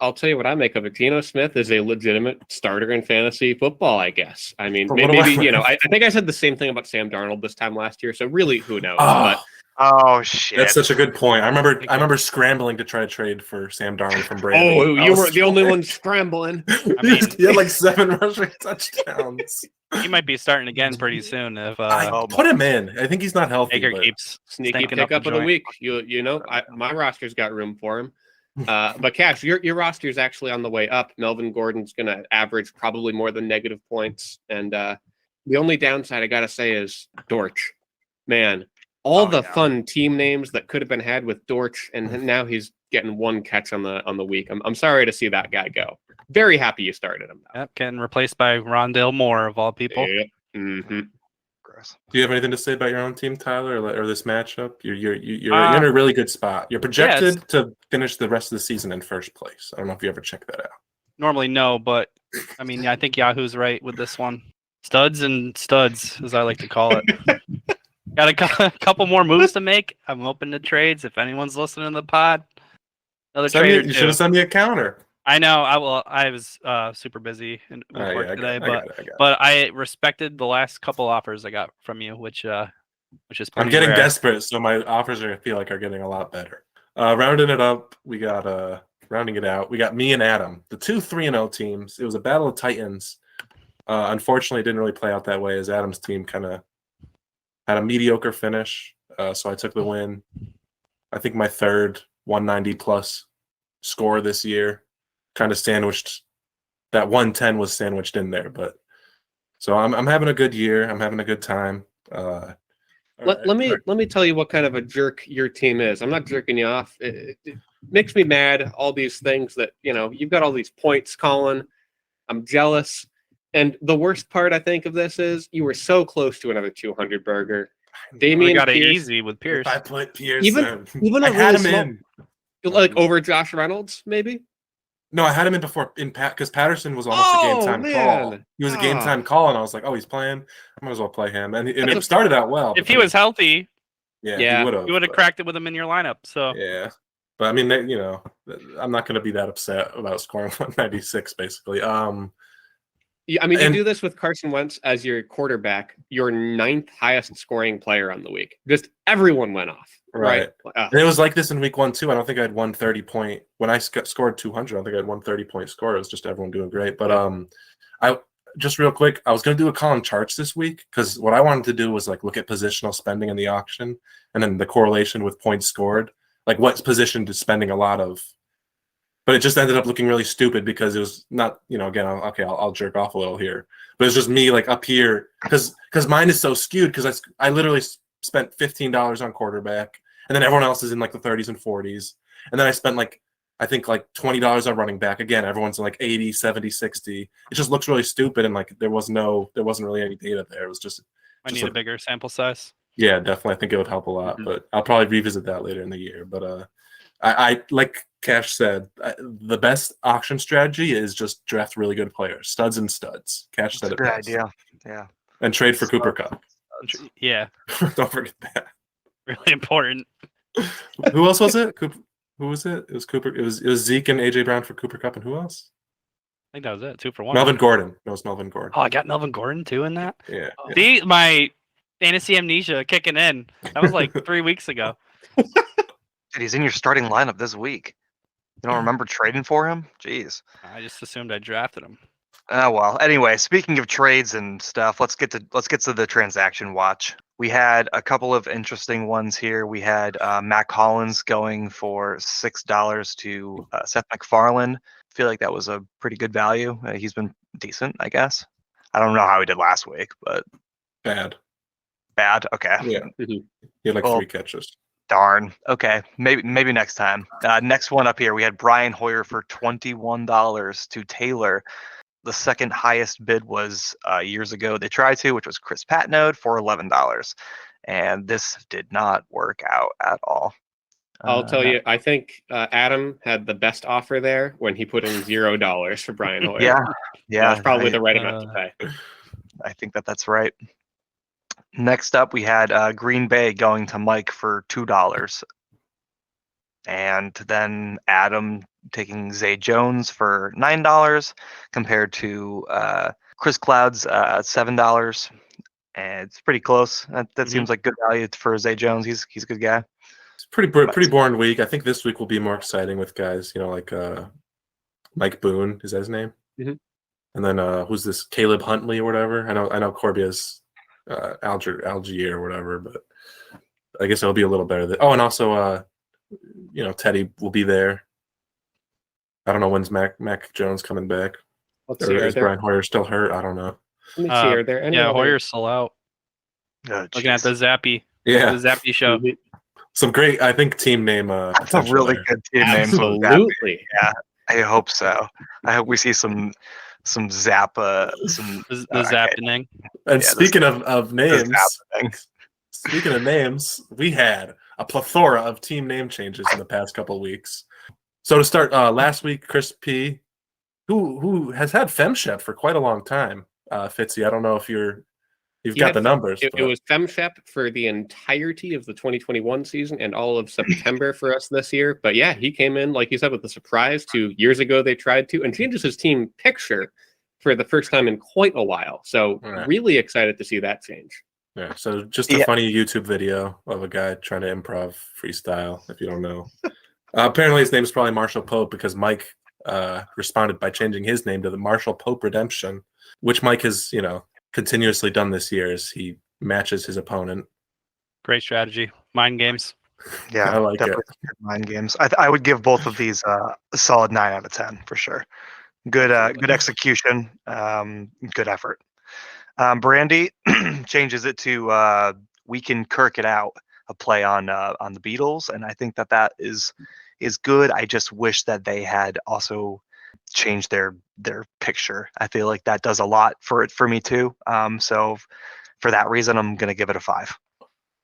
I'll tell you what I make of it. Geno Smith is a legitimate starter in fantasy football, I guess. I mean, maybe I think I said the same thing about Sam Darnold this time last year. So really, who knows? Oh shit! That's such a good point. I remember scrambling to try to trade for Sam Darnold from Brandy. Oh, you were the only one scrambling. I mean, he had like 7 rushing touchdowns. He might be starting again pretty soon. If put him in, I think he's not healthy. Baker keeps sneaky pickup of the week. My roster's got room for him. But Cash, your roster is actually on the way up. Melvin Gordon's going to average probably more than negative points. And the only downside I got to say is Dortch. Man, all the fun team names that could have been had with Dortch, and now he's getting one catch on the week. I'm sorry to see that guy go. Very happy you started him. Yep, getting replaced by Rondale Moore, of all people. Yep. Mm-hmm. Do you have anything to say about your own team, Tyler, or this matchup? You're in a really good spot. You're projected to finish the rest of the season in first place. I don't know if you ever checked that out. Normally, no, but I mean, I think Yahoo's right with this one. Studs and studs, as I like to call it. Got a couple more moves to make. I'm open to trades. If anyone's listening to the pod, another trade. You should have sent me a counter. I know. I was super busy with work today, but I respected the last couple offers I got from you, which is pretty I'm getting rare. desperate, so my offers I feel like are getting a lot better. Rounding it up, we got rounding it out. We got me and Adam, the 2 3-0 teams. It was a battle of titans. Unfortunately, it didn't really play out that way, as Adam's team kind of had a mediocre finish. So I took the win. I think my third 190 plus score this year. Kind of sandwiched, that 110 was sandwiched in there, but so I'm having a good year. I'm having a good time. Let me tell you what kind of a jerk your team is. I'm not jerking you off. It makes me mad. All these things that you've got all these points, Colin. I'm jealous, and the worst part I think of this is you were so close to another 200 burger. Damian got Pierce, it easy with Pierce. I put Pierce even I had him in like over Josh Reynolds, maybe. No, I had him in before because Patterson was almost a game time call. He was a game time call, and I was like, "Oh, he's playing. I might as well play him." And it started out well. If he was healthy, he would have. You would have cracked it with him in your lineup. So yeah, but I mean, I'm not going to be that upset about scoring 196. Basically, Yeah, I mean, you do this with Carson Wentz as your quarterback, your 9th highest scoring player on the week. Just everyone went off. Right. And it was like this in week 1 too. I don't think I had 130 point when I scored 200. I don't think I had 130 point score. It was just everyone doing great. But I just real quick, I was going to do a Colin charts this week because what I wanted to do was like look at positional spending in the auction and then the correlation with points scored, like what position is spending a lot of. But it just ended up looking really stupid because it was not, again, I'll jerk off a little here, but it's just me like up here because mine is so skewed because I literally spent $15 on quarterback. And then everyone else is in like the 30s and 40s. And then I spent I think $20 on running back. Again, everyone's in like 80, 70, 60. It just looks really stupid. And like there wasn't really any data there. It was just. I need a bigger sample size. Yeah, definitely. I think it would help a lot, but I'll probably revisit that later in the year. But I like Cash said, the best auction strategy is just draft really good players, studs and studs. Cash said it best. Good idea. Yeah. And trade for Cooper Kupp. Yeah. Don't forget that. Really important. Who else was it? Who was it? It was Cooper. It was Zeke and AJ Brown for Cooper Kupp, and who else? I think that was it. 2 for 1. Melvin Gordon. No, it's Melvin Gordon. Oh, I got Melvin Gordon too in that. Yeah. See, my fantasy amnesia kicking in. That was like 3 weeks ago. Dude, he's in your starting lineup this week. You don't remember trading for him? Jeez. I just assumed I drafted him. Oh well. Anyway, speaking of trades and stuff, let's get to the transaction watch. We had a couple of interesting ones here. We had Matt Collins going for $6 to Seth MacFarlane. I feel like that was a pretty good value. He's been decent, I guess. I don't know how he did last week, but Bad. Okay. Yeah. He had 3 catches. Darn. Okay. Maybe next time. Next one up here, we had Brian Hoyer for $21 to Taylor. The second highest bid was years ago they tried to, which was Chris Patnode for $11. And this did not work out at all. I'll tell you, I think Adam had the best offer there when he put in $0 for Brian Hoyer. Yeah. That's probably the right amount to pay. I think that's right. Next up, we had Green Bay going to Mike for $2. And then Adam taking Zay Jones for $9 compared to Chris Cloud's $7. And it's pretty close. That seems like good value for Zay Jones. He's a good guy. It's pretty boring week. I think this week will be more exciting with guys, like Mike Boone, is that his name? Mm-hmm. And then who's this? Caleb Huntley or whatever. I know Corby has Algier or whatever, but I guess it'll be a little better. And also Teddy will be there. I don't know when's Mac Jones coming back. Let's Or see. is Brian Hoyer still hurt? I don't know. Let me see. Are there any Yeah, other... Hoyer's still out. Oh, Looking at the jeez. Zappy. Yeah, The Zappy show. some great, I think, team name That's a potential really there. good team name. Absolutely. Yeah, I hope so. I hope we see some Zappa, some The okay, Zappening. And Yeah, speaking of names, happening. speaking of names, we had a plethora of team name changes in the past couple of weeks. So to start, last week, Chris P, who has had FemShep for quite a long time, Fitzy. I don't know if you've He got had the numbers. It was FemShep for the entirety of the 2021 season and all of September for us this year. But yeah, he came in, like you said, with a surprise. 2 years ago, they tried to, and changes his team picture for the first time in quite a while. So Right. really excited to see that change. Yeah, so just a funny YouTube video of a guy trying to improv freestyle, if you don't know. Apparently his name is probably Marshall Pope because Mike responded by changing his name to the Marshall Pope Redemption, which Mike has, continuously done this year as he matches his opponent. Great strategy. Mind games. Yeah, I like definitely good mind games. I would give both of these a solid 9 out of 10 for sure. Good good execution, good effort. Brandy changes it to "We Can Kirk It Out," a play on the Beatles, and I think that is good. I just wish that they had also changed their picture. I feel like that does a lot for me too. So for that reason, I'm gonna give it a 5.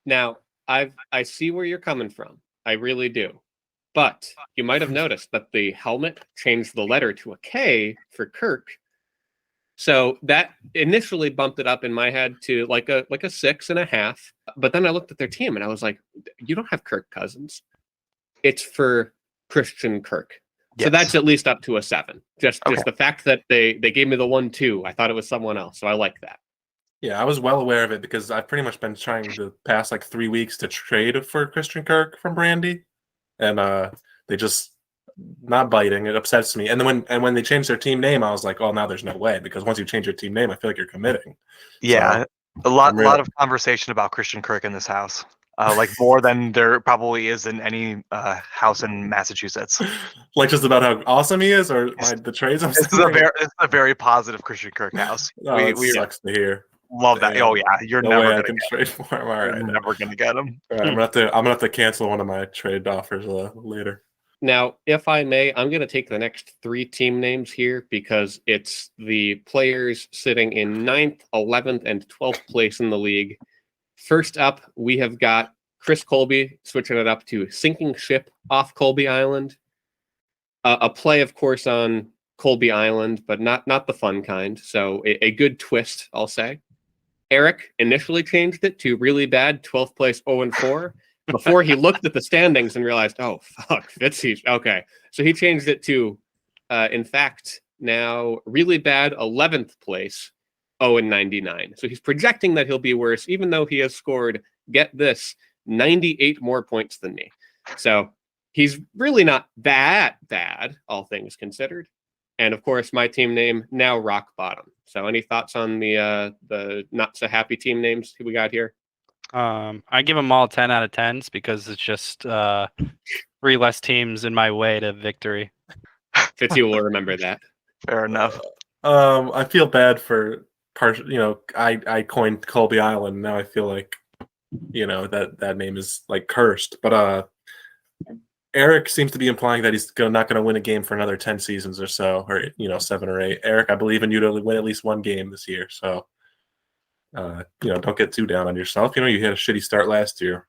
Now, I see where you're coming from. I really do. But you might have noticed that the helmet changed the letter to a K for Kirk. So that initially bumped it up in my head to like a 6.5. But then I looked at their team and I was like, you don't have Kirk Cousins. It's for Christian Kirk. So Yes. that's at least up to a 7. Just Okay. the fact that they gave me the 1-2, I thought it was someone else. So I like that. Yeah, I was well aware of it because I've pretty much been trying the past 3 weeks to trade for Christian Kirk from Brandy, and they just not biting. It upsets me. And then when they changed their team name, I was like, oh, now there's no way, because once you change your team name, I feel like you're committing. Yeah, So, a lot of conversation about Christian Kirk in this house. More than there probably is in any house in Massachusetts. Just about how awesome he is, or the trades. It's a very positive Christian Kirk house. Oh, we sucks to hear. Love that. Yeah. Oh yeah, you're No never way gonna I can trade for him. All right, you're never gonna get him. All right, I'm gonna have to cancel one of my trade offers later. Now, if I may, I'm going to take the next 3 team names here because it's the players sitting in 9th, 11th, and 12th place in the league. First up, we have got Chris Colby switching it up to Sinking Ship off Colby Island. A play, of course, on Colby Island, but not the fun kind. So a good twist, I'll say. Eric initially changed it to really bad 12th place 0-4 before he looked at the standings and realized, oh, fuck, Fitzy. Okay. So he changed it to, in fact, now really bad 11th place 0-99. So he's projecting that he'll be worse, even though he has scored, get this, 98 more points than me. So he's really not that bad, all things considered. And of course, my team name now Rock Bottom. So, any thoughts on the not so happy team names we got here? I give them all 10 out of 10s because it's just 3 less teams in my way to victory. Fitzy will remember that. Fair enough. I feel bad for I coined Colby Island. Now I feel like that name is cursed. But Eric seems to be implying that he's not going to win a game for another 10 seasons or so, or 7 or 8. Eric, I believe in you to win at least one game this year. So, don't get too down on yourself. You had a shitty start last year.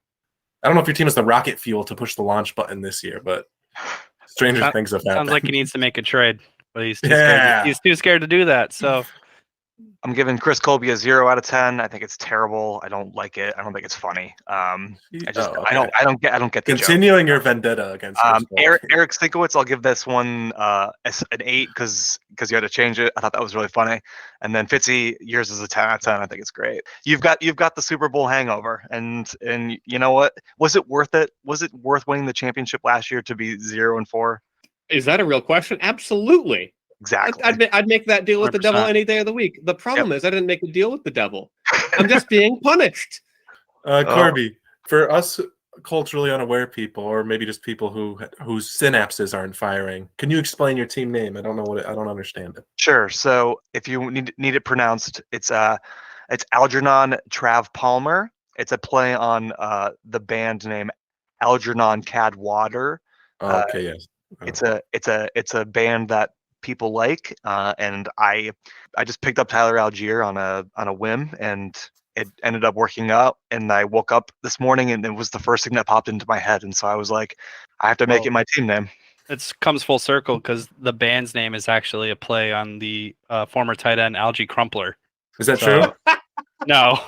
I don't know if your team has the rocket fuel to push the launch button this year, but stranger things have happened. Sounds like he needs to make a trade, but he's too scared. He's too scared to do that. So. I'm giving Chris Colby a 0 out of 10. I think it's terrible. I don't like it. I don't think it's funny. I don't get the continuing your vendetta against Eric Sinkowitz. I'll give this one an 8 because you had to change it. I thought that was really funny. And then Fitzy, yours is a 10 out of 10. I think it's great. You've got the Super Bowl hangover, and you know what? Was it worth it? Was it worth winning the championship last year to be 0-4? Is that a real question? Absolutely. Exactly. I'd make that deal with 100%. The devil any day of the week. The problem is I didn't make a deal with the devil. I'm just being punished. Corby, for us culturally unaware people, or maybe just people whose synapses aren't firing, can you explain your team name? I don't know I don't understand it. Sure. So if you need it pronounced, it's Algernon Trav Palmer. It's a play on the band name Algernon Cadwater. Oh, okay, yes. It's a band that people like, and I just picked up Tyler Algier on a whim, and it ended up working out. And I woke up this morning, and it was the first thing that popped into my head, and so I was like, I have to make it my team name. It comes full circle because the band's name is actually a play on the former tight end Algie Crumpler. Is that true? No.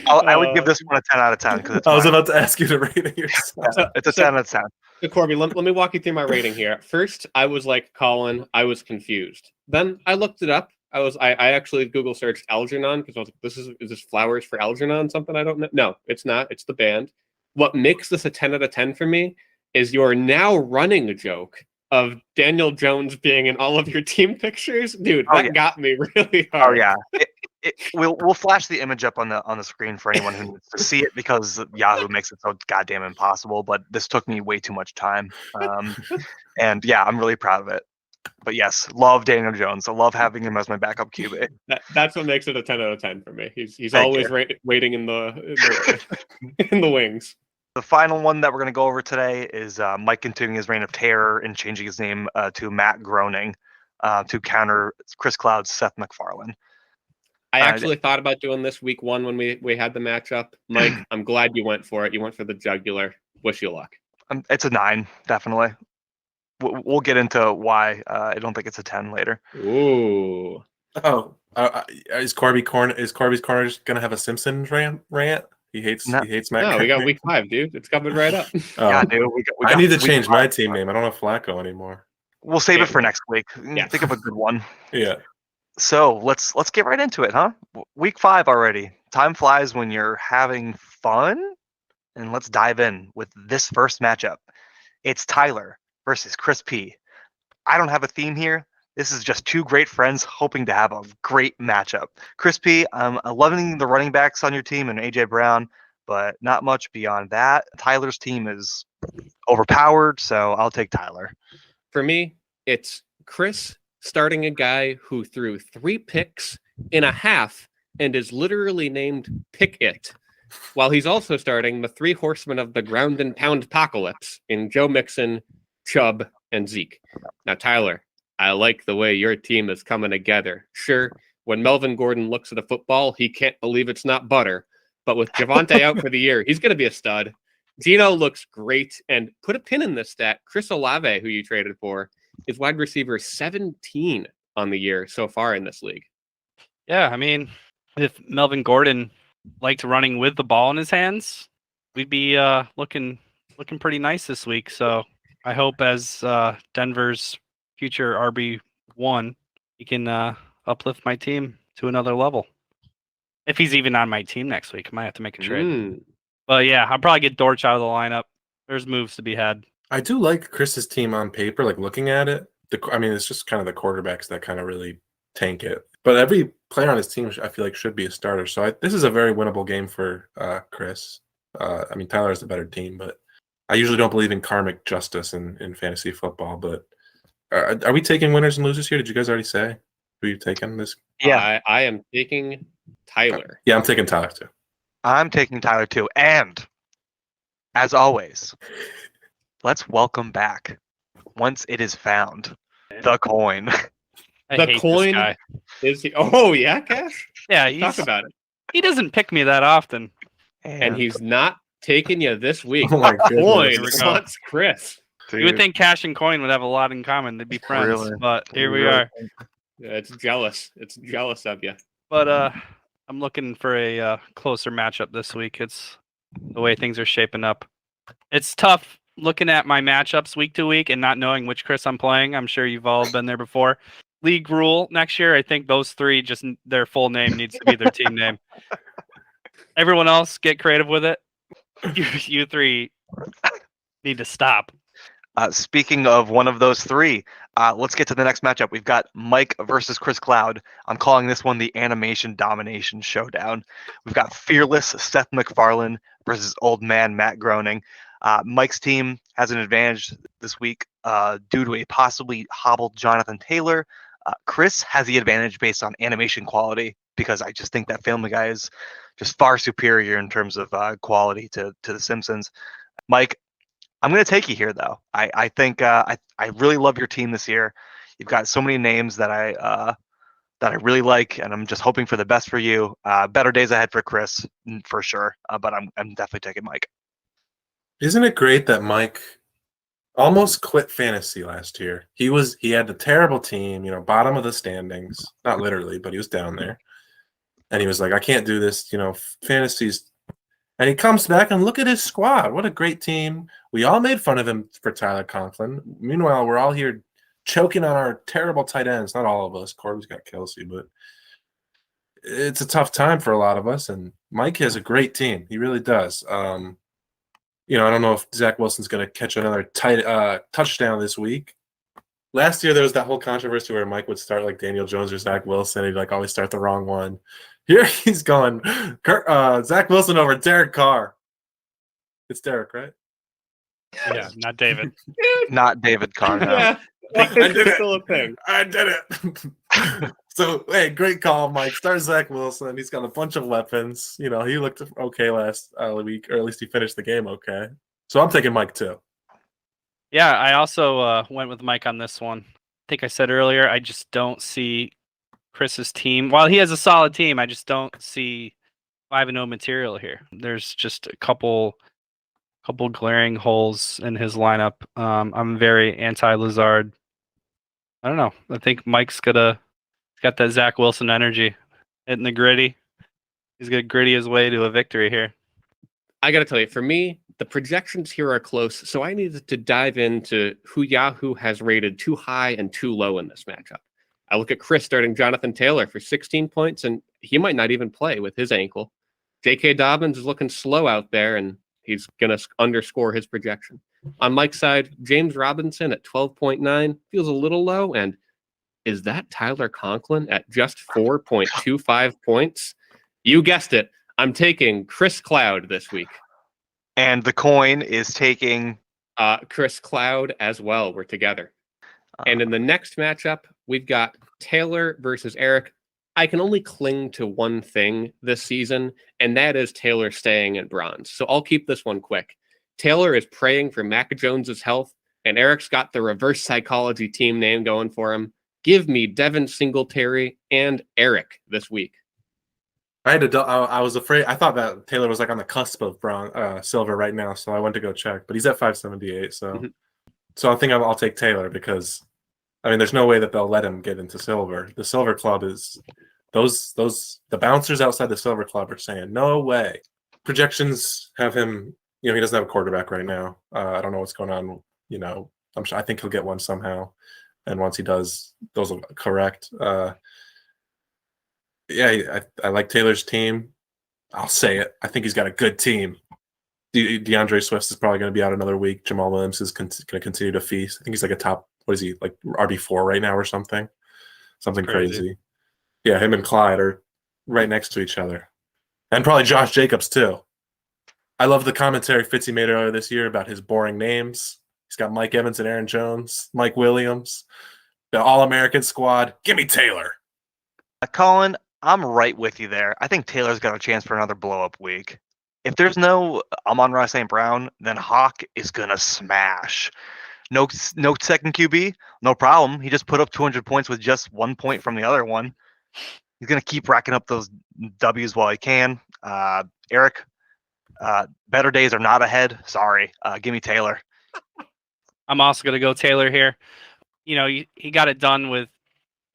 I would give this one a 10 out of 10 because I was about to ask you to rate it yourself. it's a 10 out of 10. So Corby, let me walk you through my rating here. At first, I was like Colin. I was confused. Then I looked it up. I actually Google searched Algernon because I was like, is this flowers for Algernon? Something I don't know. No, it's not. It's the band. What makes this a 10 out of 10 for me is you're now running a joke of Daniel Jones being in all of your team pictures. Dude, that got me really hard. Oh yeah. We'll flash the image up on the screen for anyone who needs to see it because Yahoo makes it so goddamn impossible. But this took me way too much time, and yeah, I'm really proud of it. But yes, love Daniel Jones. I love having him as my backup QB. That's what makes it a 10 out of 10 for me. He's always waiting in the in the wings. The final one that we're going to go over today is Mike continuing his reign of terror and changing his name to Matt Groening to counter Chris Cloud's Seth MacFarlane. I actually thought about doing this week 1 when we had the matchup. Mike, I'm glad you went for it. You went for the jugular. Wish you luck. It's a 9, definitely. We'll get into why I don't think it's a 10 later. Ooh. Oh, is Corby's corner just gonna have a Simpsons rant? He hates Matt. No, we got week 5, dude. It's coming right up. Yeah, dude. I need to change my team name. I don't have Flacco anymore. We'll save it for next week. Yeah. Think of a good one. Yeah. So let's get right into it, huh? Week 5 already. Time flies when you're having fun. And let's dive in with this first matchup. It's Tyler versus Chris P. I don't have a theme here. This is just two great friends hoping to have a great matchup. Chris P, I'm loving the running backs on your team and AJ Brown, but not much beyond that. Tyler's team is overpowered, so I'll take Tyler. For me, it's Chris starting a guy who threw 3 picks in a half and is literally named Pick It, while he's also starting the 3 horsemen of the ground and pound apocalypse in Joe Mixon, Chubb, and Zeke. Now, Tyler, I like the way your team is coming together. Sure, when Melvin Gordon looks at a football, he can't believe it's not butter. But with Javonte out for the year, he's going to be a stud. Gino looks great. And put a pin in this stat. Chris Olave, who you traded for, is wide receiver 17 on the year so far in this league. Yeah, I mean, if Melvin Gordon liked running with the ball in his hands, we'd be looking pretty nice this week. So I hope as Denver's future RB1, he can uplift my team to another level. If he's even on my team next week, I might have to make a trade. But yeah, I'll probably get Dortch out of the lineup. There's moves to be had. I do like Chris's team on paper, like looking at it. It's just kind of the quarterbacks that kind of really tank it. But every player on his team, I feel like, should be a starter. So this is a very winnable game for Chris. Tyler has the better team, but I usually don't believe in karmic justice in fantasy football. But are we taking winners and losers here? Did you guys already say who you're taking this? Yeah, I am taking Tyler. Yeah, I'm taking Tyler too. I'm taking Tyler too. And as always, let's welcome back, once it is found, the coin. The coin is he? Oh yeah, Cash. Yeah, talk about it. He doesn't pick me that often, and he's not taking you this week. Oh my Coin wants Chris. Dude. You would think Cash and Coin would have a lot in common. They'd be friends, really? But here we are. Yeah, it's jealous. It's jealous of you. But I'm looking for a closer matchup this week. It's the way things are shaping up. It's tough looking at my matchups week to week and not knowing which Chris I'm playing. I'm sure you've all been there before. League rule next year, I think those 3, just their full name needs to be their team name. Everyone else, get creative with it. You 3 need to stop. Speaking of one of those three, let's get to the next matchup. We've got Mike versus Chris Cloud. I'm calling this one the Animation Domination Showdown. We've got fearless Seth MacFarlane versus old man Matt Groening. Mike's team has an advantage this week due to a possibly hobbled Jonathan Taylor. Chris has the advantage based on animation quality because I just think that Family Guy is just far superior in terms of quality to The Simpsons. Mike, I'm going to take you here, though. I think I really love your team this year. You've got so many names that I really like, and I'm just hoping for the best for you. Better days ahead for Chris, for sure. But I'm definitely taking Mike. Isn't it great that Mike almost quit fantasy last year? He had a terrible team, bottom of the standings. Not literally, but he was down there. And he was like, I can't do this, fantasy's. And he comes back and look at his squad. What a great team. We all made fun of him for Tyler Conklin. Meanwhile, we're all here choking on our terrible tight ends. Not all of us. Corby's got Kelsey, but it's a tough time for a lot of us. And Mike has a great team. He really does. I don't know if Zach Wilson's going to catch another touchdown this week. Last year, there was that whole controversy where Mike would start like Daniel Jones or Zach Wilson. He'd always start the wrong one. Here he's going Zach Wilson over Derek Carr. It's Derek, right? Yeah, not David. Not David Carr. No. Yeah, I did it. still a thing. I did it. So, hey, great call, Mike. Start Zach Wilson. He's got a bunch of weapons. He looked okay last week, or at least he finished the game okay. So I'm taking Mike too. Yeah, I also went with Mike on this one. I think I said earlier, I just don't see Chris's team. While he has a solid team, I just don't see 5-0 material here. There's just a couple glaring holes in his lineup. I'm very anti-Lazard. I don't know. I think Mike's got that Zach Wilson energy, hitting the gritty. He's gonna gritty his way to a victory here. I got to tell you, for me, the projections here are close, so I needed to dive into who Yahoo has rated too high and too low in this matchup. I look at Chris starting Jonathan Taylor for 16 points, and he might not even play with his ankle. J.K. Dobbins is looking slow out there, and he's going to underscore his projection. On Mike's side, James Robinson at 12.9 feels a little low, and is that Tyler Conklin at just 4.25 points? You guessed it. I'm taking Chris Cloud this week. And the coin is taking Chris Cloud as well. We're together. And in the next matchup, we've got Taylor versus Eric. I can only cling to one thing this season, and that is Taylor staying at bronze. So I'll keep this one quick. Taylor is praying for Mac Jones's health, and Eric's got the reverse psychology team name going for him. Give me Devin Singletary and Eric this week. I was afraid. I thought that Taylor was on the cusp of silver right now, so I went to go check. But he's at 578, so I think I'll take Taylor because, there's no way that they'll let him get into silver. The silver club is the bouncers outside the silver club are saying no way. Projections have him. He doesn't have a quarterback right now. I don't know what's going on. I think he'll get one somehow, and once he does, those will correct. Yeah, I like Taylor's team. I'll say it. I think he's got a good team. DeAndre Swift is probably going to be out another week. Jamal Williams is going to continue to feast. I think he's a top, what is he, RB4 right now or something? Something crazy. Yeah, him and Clyde are right next to each other. And probably Josh Jacobs, too. I love the commentary Fitzy made earlier this year about his boring names. He's got Mike Evans and Aaron Jones, Mike Williams, the All-American squad. Give me Taylor. Colin, I'm right with you there. I think Taylor's got a chance for another blow-up week. If there's no Amon-Ra St. Brown, then Hawk is going to smash. No second QB, no problem. He just put up 200 points with just 1 point from the other one. He's going to keep racking up those W's while he can. Eric, better days are not ahead. Sorry. Give me Taylor. I'm also going to go Taylor here. He got it done with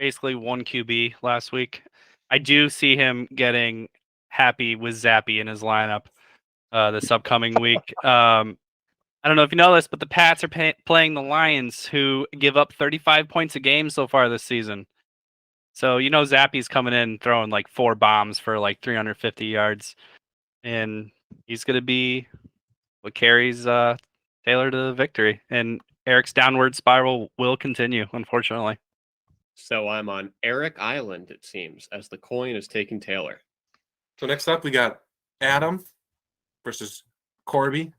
basically one QB last week. I do see him getting happy with Zappy in his lineup this upcoming week. I don't know if you know this, but the Pats are playing the Lions, who give up 35 points a game so far this season. So, Zappy's coming in throwing 4 bombs for 350 yards. And he's going to be what carries Taylor to the victory. And Eric's downward spiral will continue, unfortunately. So I'm on Eric Island, it seems, as the coin is taking Taylor. So next up, we got Adam versus Corby.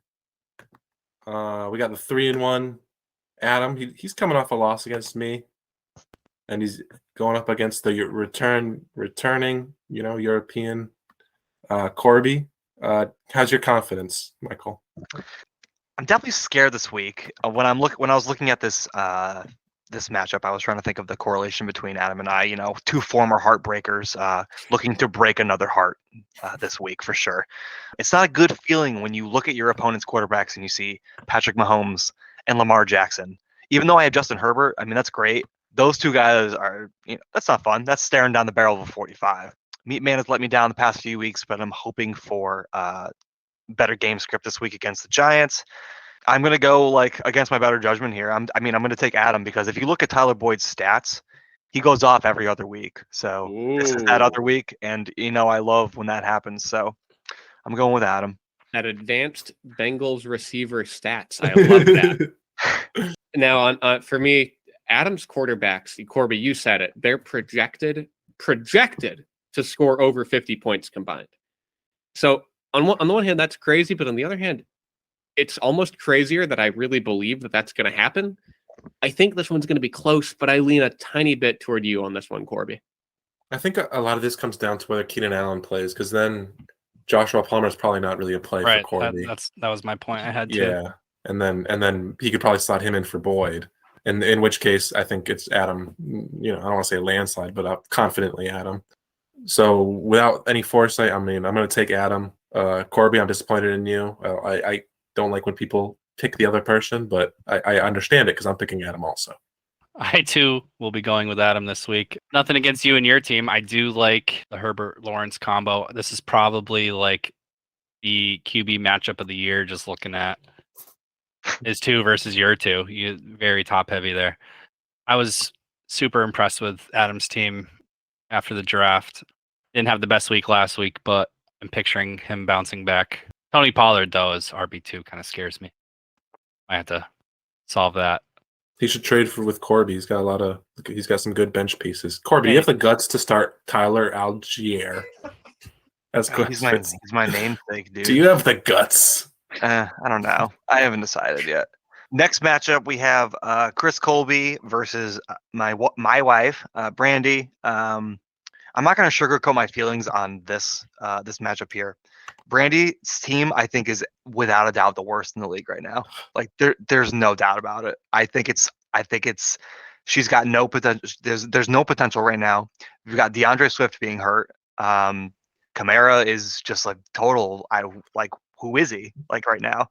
We got the 3-1 Adam. He's coming off a loss against me, and he's going up against the returning, European Corby. How's your confidence, Michael? I'm definitely scared this week. When I was looking at this this matchup, I was trying to think of the correlation between Adam and I. Two former heartbreakers looking to break another heart this week for sure. It's not a good feeling when you look at your opponent's quarterbacks and you see Patrick Mahomes and Lamar Jackson. Even though I have Justin Herbert, I mean that's great. Those two guys are, that's not fun. That's staring down the barrel of a 45. Meatman has let me down the past few weeks, but I'm hoping for better game script this week against the Giants. I'm going to go against my better judgment here. I'm going to take Adam because if you look at Tyler Boyd's stats, he goes off every other week. So this is that other week. And, I love when that happens. So I'm going with Adam. At advanced Bengals receiver stats. I love that. Now, for me, Adam's quarterbacks, Corby, you said it, they're projected to score over 50 points combined. So on the one hand, that's crazy. But on the other hand, it's almost crazier that I really believe that that's going to happen. I think this one's going to be close, but I lean a tiny bit toward you on this one, Corby. I think a lot of this comes down to whether Keenan Allen plays, because then Joshua Palmer is probably not really a play for Corby. That was my point. I had to. Yeah, and then he could probably slot him in for Boyd, and in which case I think it's Adam. I don't want to say a landslide, but confidently Adam. So without any foresight, I'm going to take Adam. Corby, I'm disappointed in you. I don't like when people pick the other person, but I understand it because I'm picking Adam also. I too will be going with Adam this week. Nothing against you and your team. I do like the Herbert Lawrence combo. This is probably the QB matchup of the year. Just looking at his two versus your two, you very top heavy there. I was super impressed with Adam's team after the draft. Didn't have the best week last week, but I'm picturing him bouncing back. Tony Pollard, though, as RB2 kind of scares me. I have to solve that. He should trade with Corby. He's got some good bench pieces. Corby, do you have the guts to start Tyler Algier? He's my namesake, dude. Do you have the guts? I don't know. I haven't decided yet. Next matchup, we have Chris Colby versus my wife, Brandy. I'm not going to sugarcoat my feelings on this matchup here. Brandy's team, I think, is without a doubt the worst in the league right now. There's no doubt about it. I think it's she's got no potential. There's no potential right now. We've got DeAndre Swift being hurt. Kamara is just total. Who is he right now?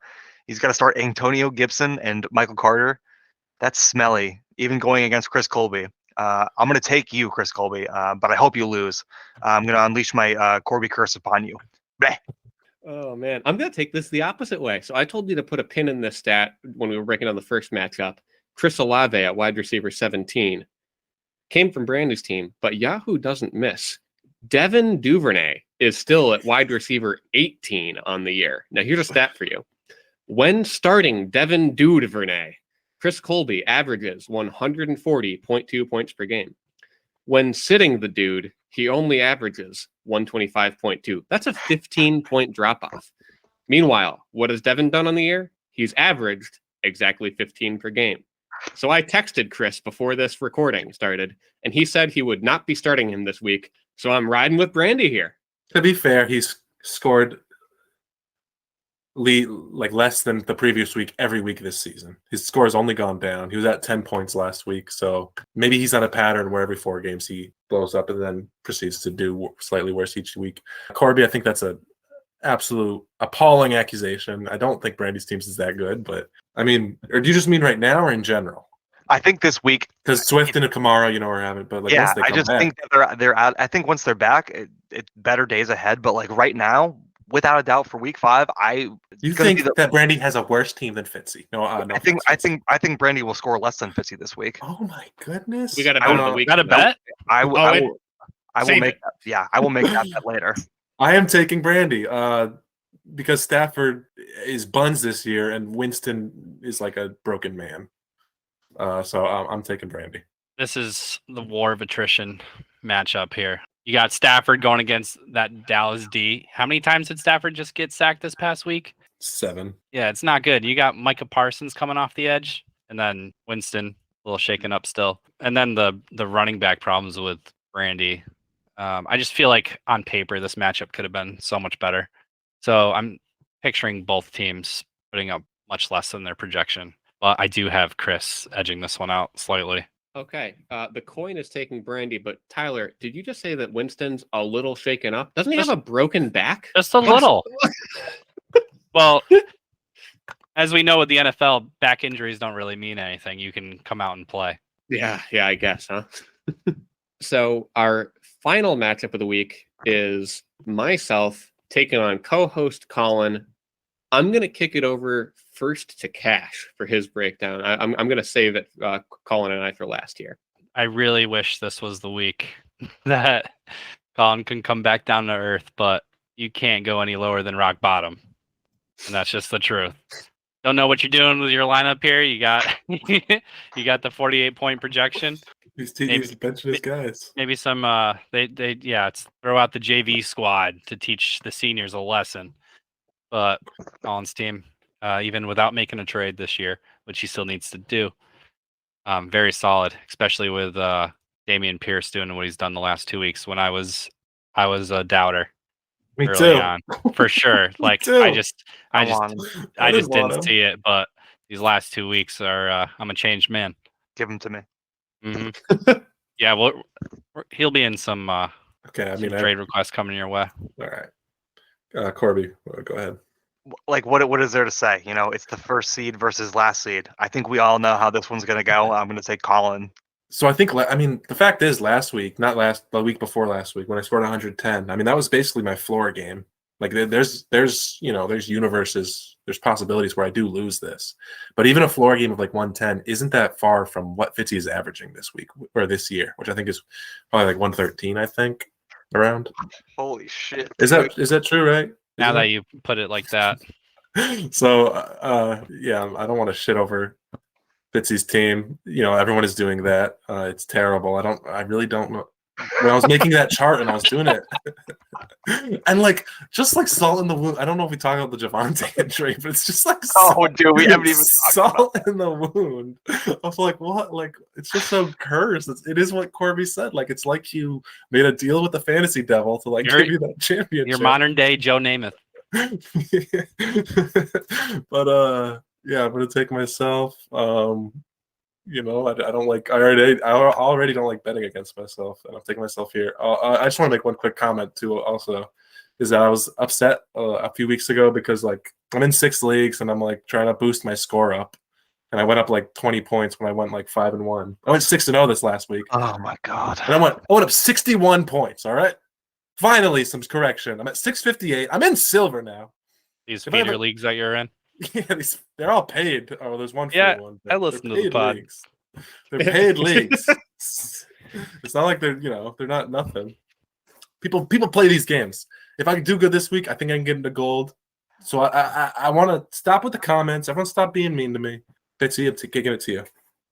He's got to start Antonio Gibson and Michael Carter. That's smelly. Even going against Chris Colby. I'm going to take you, Chris Colby, but I hope you lose. I'm going to unleash my Corby curse upon you. Bleh. Oh, man. I'm going to take this the opposite way. So I told you to put a pin in this stat when we were breaking down the first matchup. Chris Olave at wide receiver 17 came from Brandy's team, but Yahoo doesn't miss. Devin Duvernay is still at wide receiver 18 on the year. Now, here's a stat for you. When starting Devin Duvernay, Chris Colby averages 140.2 points per game. When sitting the dude, he only averages 125.2. That's a 15-point drop-off. Meanwhile, what has Devin done on the year? He's averaged exactly 15 per game. So I texted Chris before this recording started, and he said he would not be starting him this week. So I'm riding with Brandy here. To be fair, he's scored less than the previous week every week this season. His score has only gone down. He was at 10 points last week, so maybe he's on a pattern where every 4 games he blows up and then proceeds to do slightly worse each week. Corby, I think that's an absolute appalling accusation. I don't think Brandy's team is that good, but or do you just mean right now or in general? I think this week because Swift and Kamara, are having, but yeah, once they come back, think that they're out. I think once they're back, it's better days ahead. But right now, without a doubt, for week 5, you think that Brandy has a worse team than Fitzy? No, I think Brandy will score less than Fitzy this week. Oh my goodness! We got to bet of the week. Got a bet? I will make that. Yeah, I will make that bet later. I am taking Brandy because Stafford is buns this year and Winston is like a broken man. So I'm taking Brandy. This is the war of attrition matchup here. You got Stafford going against that Dallas D. How many times did Stafford just get sacked this past week? 7. Yeah, it's not good. You got Micah Parsons coming off the edge, and then Winston a little shaken up still. And then the running back problems with Brandy. I just feel like on paper this matchup could have been so much better. So I'm picturing both teams putting up much less than their projection. But I do have Chris edging this one out slightly. Okay, the coin is taking Brandy, but Tyler, did you just say that Winston's a little shaken up? Doesn't he have a broken back? Just a little. Well, as we know with the NFL, back injuries don't really mean anything. You can come out and play. Yeah, I guess, huh? So our final matchup of the week is myself taking on co-host Colin. I'm going to kick it over first to Cash for his breakdown. I'm going to save it, Colin and I, for last year. I really wish this was the week that Colin can come back down to earth, but you can't go any lower than rock bottom. And that's just the truth. Don't know what you're doing with your lineup here. You got you got the 48-point projection. He's benching his guys. Maybe some it's throw out the JV squad to teach the seniors a lesson. But Colin's team, even without making a trade this year, which he still needs to do, very solid, especially with Damian Pierce doing what he's done the last 2 weeks. When I was a doubter. Me early too. on, for sure. Like too. I just didn't see it. But these last 2 weeks are I'm a changed man. Give him to me. Mm-hmm. Yeah, well, he'll be in some trade requests coming your way. All right, Corby, go ahead. Like what is there to say? You know, it's the first seed versus last seed. I think we all know how this one's gonna go. I'm gonna take Colin. So I think, the fact is, the week before last week, when I scored 110, that was basically my floor game. Like there's universes, there's possibilities where I do lose this, but even a floor game of like 110 isn't that far from what Fitzy is averaging this week or this year, which I think is probably like 113. I think around. Holy shit! Is that true? Right? Now that you put it like that. So I don't want to shit over Fitzy's team. Everyone is doing that. It's terrible. I really don't know. When I was making that chart and I was doing it, and just like salt in the wound. I don't know if we talk about the Javonte injury, but it's just like dude, we haven't even salt in the wound. I was like, what? Like, it's just so cursed. It is what Corby said. Like, it's like you made a deal with the fantasy devil to give you that championship. Your modern day Joe Namath. But I'm gonna take myself. I don't like. I already don't like betting against myself, and I'm taking myself here. I just want to make one quick comment too. Also, is that I was upset a few weeks ago because I'm in 6 leagues and I'm trying to boost my score up, and I went up 20 points when I went 5-1. I went 6-0 this last week. Oh my god! And I went up 61 points. All right, finally some correction. I'm at 658. I'm in silver now. These feeder leagues that you're in. Yeah, they're all paid. Oh, there's one free one. I listen to the pod. Leagues. They're paid leagues. It's not like they're not nothing. People play these games. If I do good this week, I think I can get into gold. So I want to stop with the comments. Everyone stop being mean to me. Fitzy, I'm kicking it to you.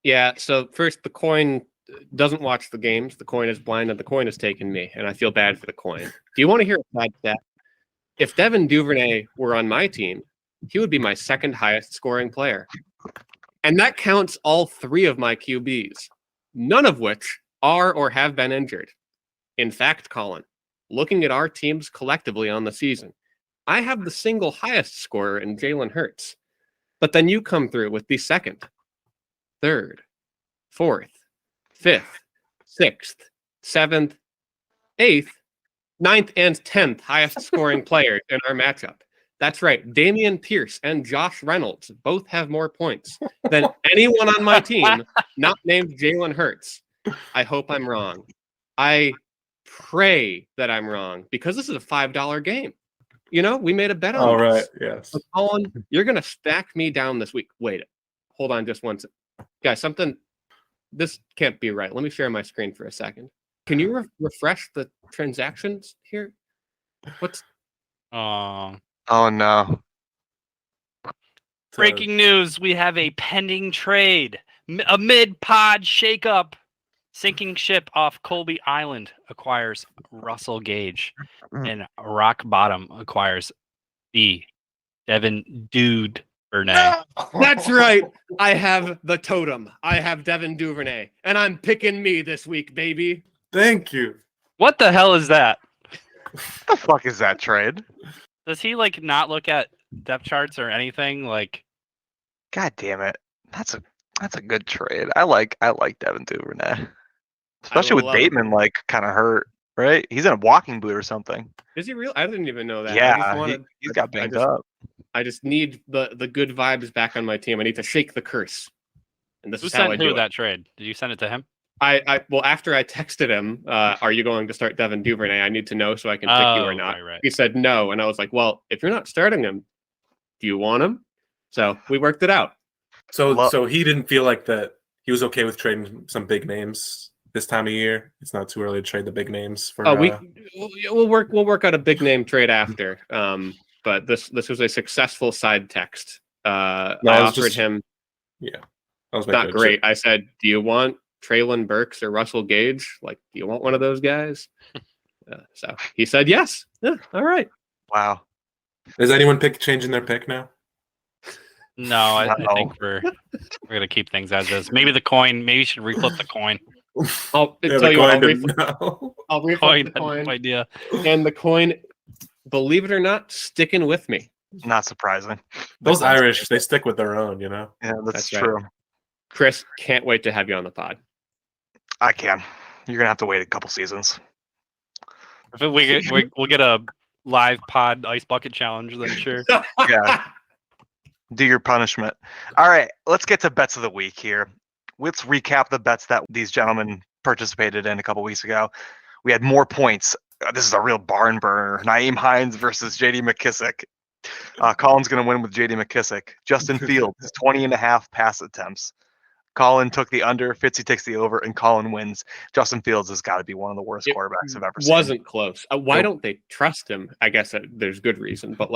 Yeah, so first, the coin doesn't watch the games. The coin is blind, and the coin has taken me, and I feel bad for the coin. Do you want to hear a side stat? If Devin Duvernay were on my team, he would be my second highest scoring player. And that counts all 3 of my QBs, none of which are or have been injured. In fact, Colin, looking at our teams collectively on the season, I have the single highest scorer in Jalen Hurts. But then you come through with the 2nd, 3rd, 4th, 5th, 6th, 7th, 8th, 9th, and 10th highest scoring players in our matchup. That's right. Damian Pierce and Josh Reynolds both have more points than anyone on my team not named Jalen Hurts. I hope I'm wrong. I pray that I'm wrong because this is a $5 game. We made a bet on All this. right, yes. So Colin, you're going to stack me down this week. Wait, hold on just one second. Guys, this can't be right. Let me share my screen for a second. Can you refresh the transactions here? Oh no. Breaking news, we have a pending trade A mid-pod shakeup. Sinking ship off Colby Island acquires Russell Gage. And Rock Bottom acquires the Devin Dude Burnett. That's right. I have the totem. I have Devin Duvernay, and I'm picking me this week, baby. Thank you. What the hell is that? What the fuck is that trade? Does he like not look at depth charts or anything? Like, God damn it. That's a good trade. I like Devin Duvernay. Especially with love it. Bateman like kind of hurt, right? He's in a walking boot or something. Is he real? I didn't even know that. Yeah, he's got banged up. I just need the good vibes back on my team. I need to shake the curse. And this who is how I sent do who it. that trade? Did you send it to him? Well, after I texted him, are you going to start Devin Duvernay? I need to know so I can pick you or not. Right. He said no, and I was like, well, if you're not starting him, do you want him? So we worked it out. So he didn't feel like that. He was okay with trading some big names this time of year. It's not too early to trade the big names for. We'll work out a big name trade after. But this was a successful side text. I offered him. Yeah, that was not great. I said, do you want Traylon Burks or Russell Gage? Like, do you want one of those guys? So he said yes. Yeah, all right. Wow. Is anyone changing their pick now? No, I think we're gonna keep things as is. Maybe the coin. Maybe you should reflip the coin. I'll tell you what. I'll reflip the coin. No idea. And the coin, believe it or not, sticking with me. Not surprising. Those Irish, they stick with their own, you know. Yeah, that's right. true. Chris, can't wait to have you on the pod. I can. You're gonna have to wait a couple seasons. If we'll get a live pod ice bucket challenge, then sure. Yeah. Do your punishment. All right, let's get to bets of the week here. Let's recap the bets that these gentlemen participated in a couple weeks ago. We had more points. This is a real barn burner. Naeem Hines versus J.D. McKissick. Colin's going to win with J.D. McKissick. Justin Fields, 20.5 pass attempts. Colin took the under, Fitzy takes the over, and Colin wins. Justin Fields has got to be one of the worst quarterbacks I've ever seen. Wasn't close. Why don't they trust him? I guess there's good reason, but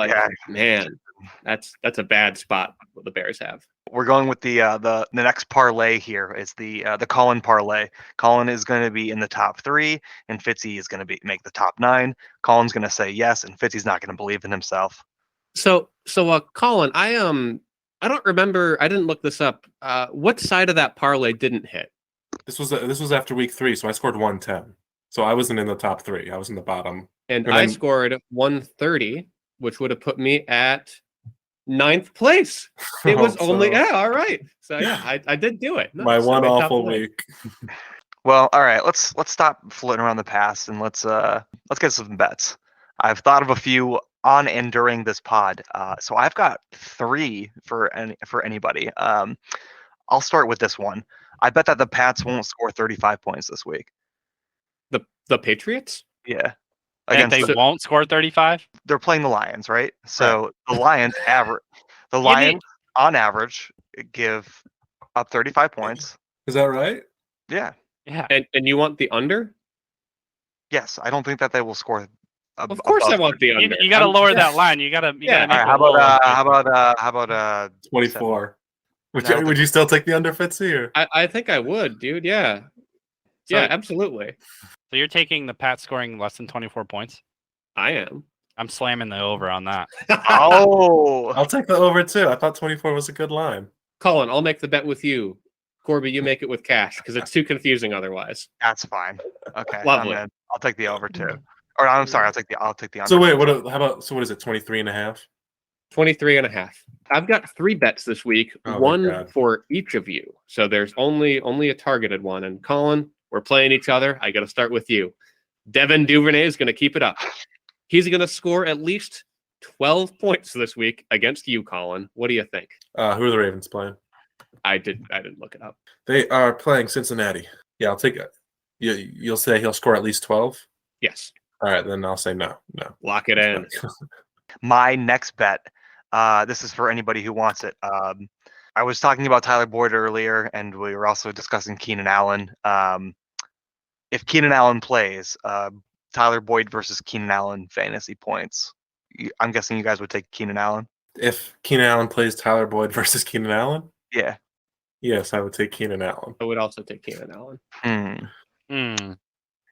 man, that's a bad spot what the Bears have. We're going with the next parlay here is the Colin parlay. Colin is going to be in the top 3, and Fitzy is going to make the top 9. Colin's going to say yes, and Fitzy's not going to believe in himself. So Colin, I don't remember. I didn't look this up. What side of that parlay didn't hit? This was after week 3, so I scored 110. So I wasn't in the top 3. I was in the bottom. And I scored 130, which would have put me at 9th place. It was only all right. So yeah, I did do it. My one awful week. Well, all right. Let's stop floating around the past and let's get some bets. I've thought of a few on and during this pod. So I've got 3 for anybody. I'll start with this one. I bet that the Pats won't score 35 points this week. The Patriots? Yeah. And they won't score 35? They're playing the Lions, right? So the Lions on average give up 35 points. Is that right? Yeah. Yeah. And you want the under? Yes. I don't think that they will score. Of course I want the under. You got to lower that line. You got to All right, how about 24? Would you still take the under, Fitzy? Or? I think I would, dude. Yeah. So, yeah, absolutely. So you're taking the Pats scoring less than 24 points? I am. I'm slamming the over on that. Oh. I'll take the over too. I thought 24 was a good line. Colin, I'll make the bet with you. Corby, you make it with cash because it's too confusing otherwise. That's fine. Okay. Lovely. I'll take the over too. Or I'm sorry, I'll take the under. So wait, what is it? 23.5? 23.5. I've got 3 bets this week, one for each of you. So there's only a targeted one. And Colin, we're playing each other. I got to start with you. Devin Duvernay is going to keep it up. He's going to score at least 12 points this week against you, Colin. What do you think? Who are the Ravens playing? I didn't look it up. They are playing Cincinnati. Yeah, I'll take it. You'll say he'll score at least 12? Yes. All right, then I'll say no. Lock it in. My next bet, this is for anybody who wants it. I was talking about Tyler Boyd earlier, and we were also discussing Keenan Allen. If Keenan Allen plays, Tyler Boyd versus Keenan Allen fantasy points. I'm guessing you guys would take Keenan Allen. If Keenan Allen plays Tyler Boyd versus Keenan Allen? Yeah. Yes, I would take Keenan Allen. I would also take Keenan Allen. I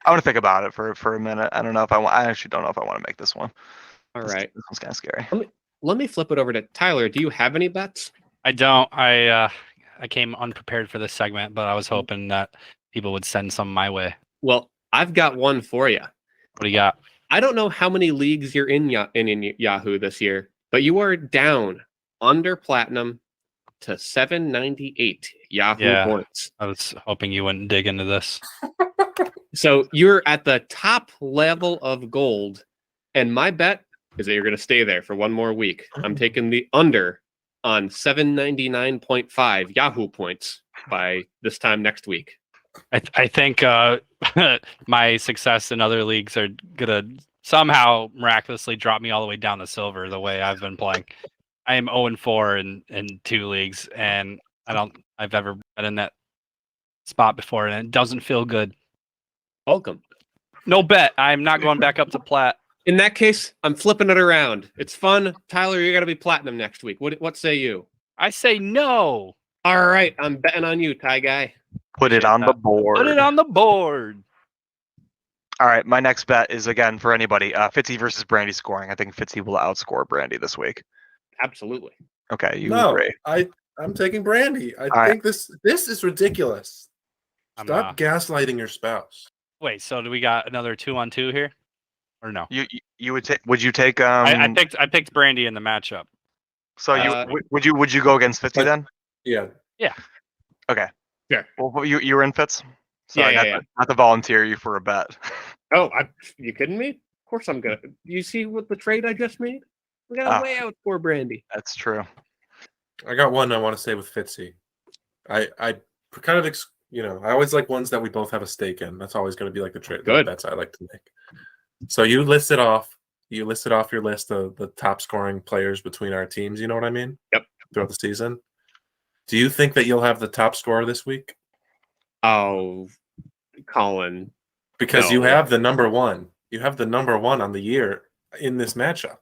want to think about it for a minute. I don't know if I want. I actually don't know if I want to make this one. All This right. one's kind of scary. Let me flip it over to Tyler. Do you have any bets? I don't. I came unprepared for this segment, but I was hoping that people would send some my way. Well, I've got one for you. What do you got? I don't know how many leagues you're in Yahoo this year, but you are down under platinum to 798 Yahoo points. I was hoping you wouldn't dig into this. So you're at the top level of gold, and my bet is that you're going to stay there for one more week. I'm taking the under on 799.5 Yahoo points by this time next week. I think my success in other leagues are gonna somehow miraculously drop me all the way down to silver the way I've been playing. I am 0-4 in 2 leagues, and I've ever been in that spot before, and it doesn't feel good. Welcome. No bet. I'm not going back up to plat. In that case, I'm flipping it around. It's fun. Tyler, you're going to be platinum next week. What say you? I say no. All right. I'm betting on you, Ty Guy. Put it on the board. Put it on the board. All right, my next bet is again for anybody. Fitzy versus Brandy scoring. I think Fitzy will outscore Brandy this week. Absolutely. Okay, you No, agree? I'm taking Brandy. I All think this is ridiculous. I'm Stop gaslighting your spouse. Wait, so do we got another 2-on-2 here, or no? You would take? Would you take? I picked Brandy in the matchup. So would you go against Fitzy then? Yeah. Okay. Yeah. Well, you were in Fitz. So Yeah, I yeah. got to volunteer you for a bet. Oh, you kidding me? Of course I'm gonna. You see what the trade I just made? We got way out for Brandy. That's true. I got one I want to say with Fitzy. I kind of I always like ones that we both have a stake in. That's always going to be like the trade bets I like to make. So you listed off your list of the top scoring players between our teams. You know what I mean? Yep. Throughout the season. Do you think that you'll have the top scorer this week? Oh, Colin. Because No. you have the number one. You have the number one on the year in this matchup.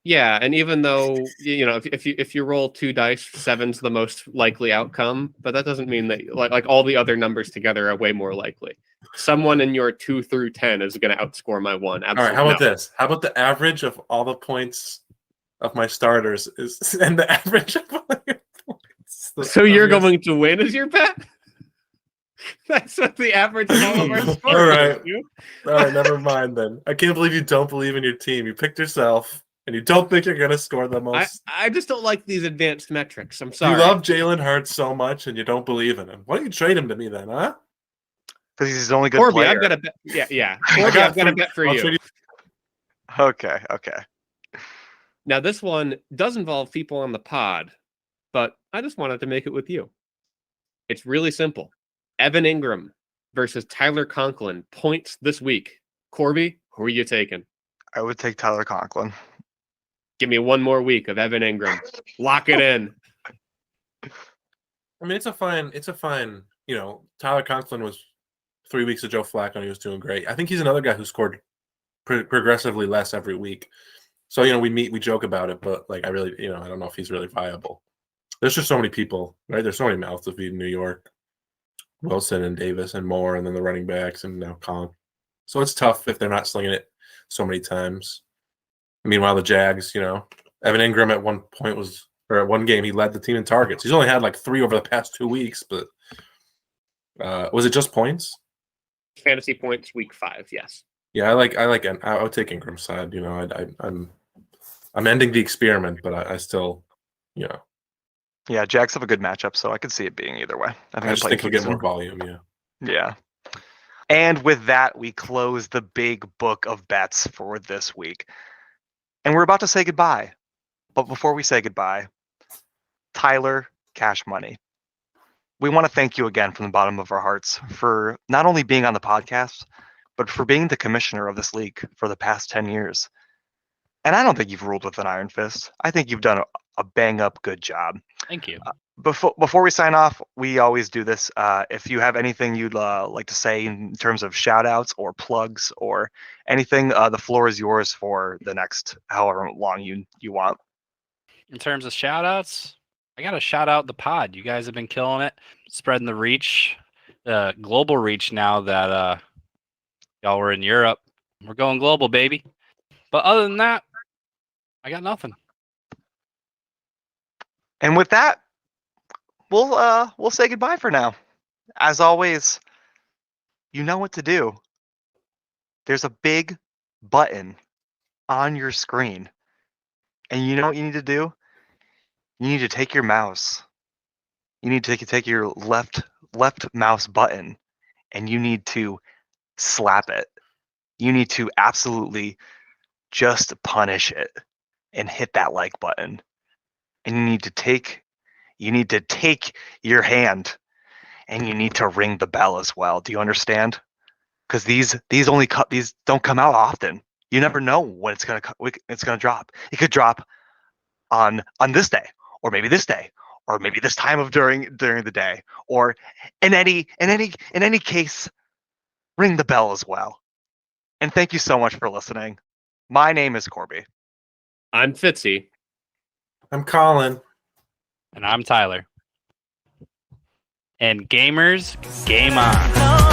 Yeah, and even though if you roll 2 dice, 7's the most likely outcome, but that doesn't mean that like all the other numbers together are way more likely. Someone in your 2 through 10 is going to outscore my 1. Absolutely. All right, how about this? How about the average of all the points of my starters is and the average of all your points? So you're going to win as your bet? That's what the average of all of our scores. All right. is. All right, never mind then. I can't believe you don't believe in your team. You picked yourself. And you don't think you're going to score the most. I just don't like these advanced metrics. I'm sorry. You love Jalen Hurts so much, and you don't believe in him. Why don't you trade him to me then, huh? Because he's the only good Corby, player. I've got a bet. Yeah. Corby, I've got a bet for you. Okay. Now, this one does involve people on the pod, but I just wanted to make it with you. It's really simple. Evan Ingram versus Tyler Conklin points this week. Corby, who are you taking? I would take Tyler Conklin. Give me one more week of Evan Ingram. Lock it in. I mean, it's a fine, Tyler Conklin was 3 weeks of Joe Flacco and he was doing great. I think he's another guy who scored progressively less every week. So, we joke about it, but like, I really, I don't know if he's really viable. There's just so many people, right? There's so many mouths to feed in New York. Wilson and Davis and Moore, and then the running backs and now Colin. So it's tough if they're not slinging it so many times. Meanwhile, the Jags, Evan Ingram at one game, he led the team in targets. He's only had like 3 over the past 2 weeks, but was it just points? Fantasy points, week 5, yes. Yeah, I would take Ingram's side. I'm ending the experiment, but I still, Yeah, Jags have a good matchup, so I could see it being either way. I just think he'll get more volume. Yeah. And with that, we close the big book of bets for this week. And we're about to say goodbye. But before we say goodbye, Tyler Cash Money, we want to thank you again from the bottom of our hearts for not only being on the podcast, but for being the commissioner of this league for the past 10 years. And I don't think you've ruled with an iron fist. I think you've done a bang-up good job. Thank you. Before we sign off, we always do this. If you have anything you'd like to say in terms of shout-outs or plugs or anything, the floor is yours for the next however long you want. In terms of shout-outs, I got to shout out the pod. You guys have been killing it, spreading the reach, the global reach now that y'all were in Europe. We're going global, baby. But other than that, I got nothing. And with that, we'll say goodbye for now. As always, you know what to do. There's a big button on your screen. And you know what you need to do? You need to take your mouse. You need to take your left mouse button and you need to slap it. You need to absolutely just punish it and hit that like button. And you need to take your hand and you need to ring the bell as well. Do you understand? Because these don't come out often. You never know when it's gonna drop. It could drop on this day, or maybe this day, or maybe this time of during the day, or in any case, ring the bell as well. And thank you so much for listening. My name is Corby. I'm Fitzy. I'm Colin. And I'm Tyler. And gamers, game on.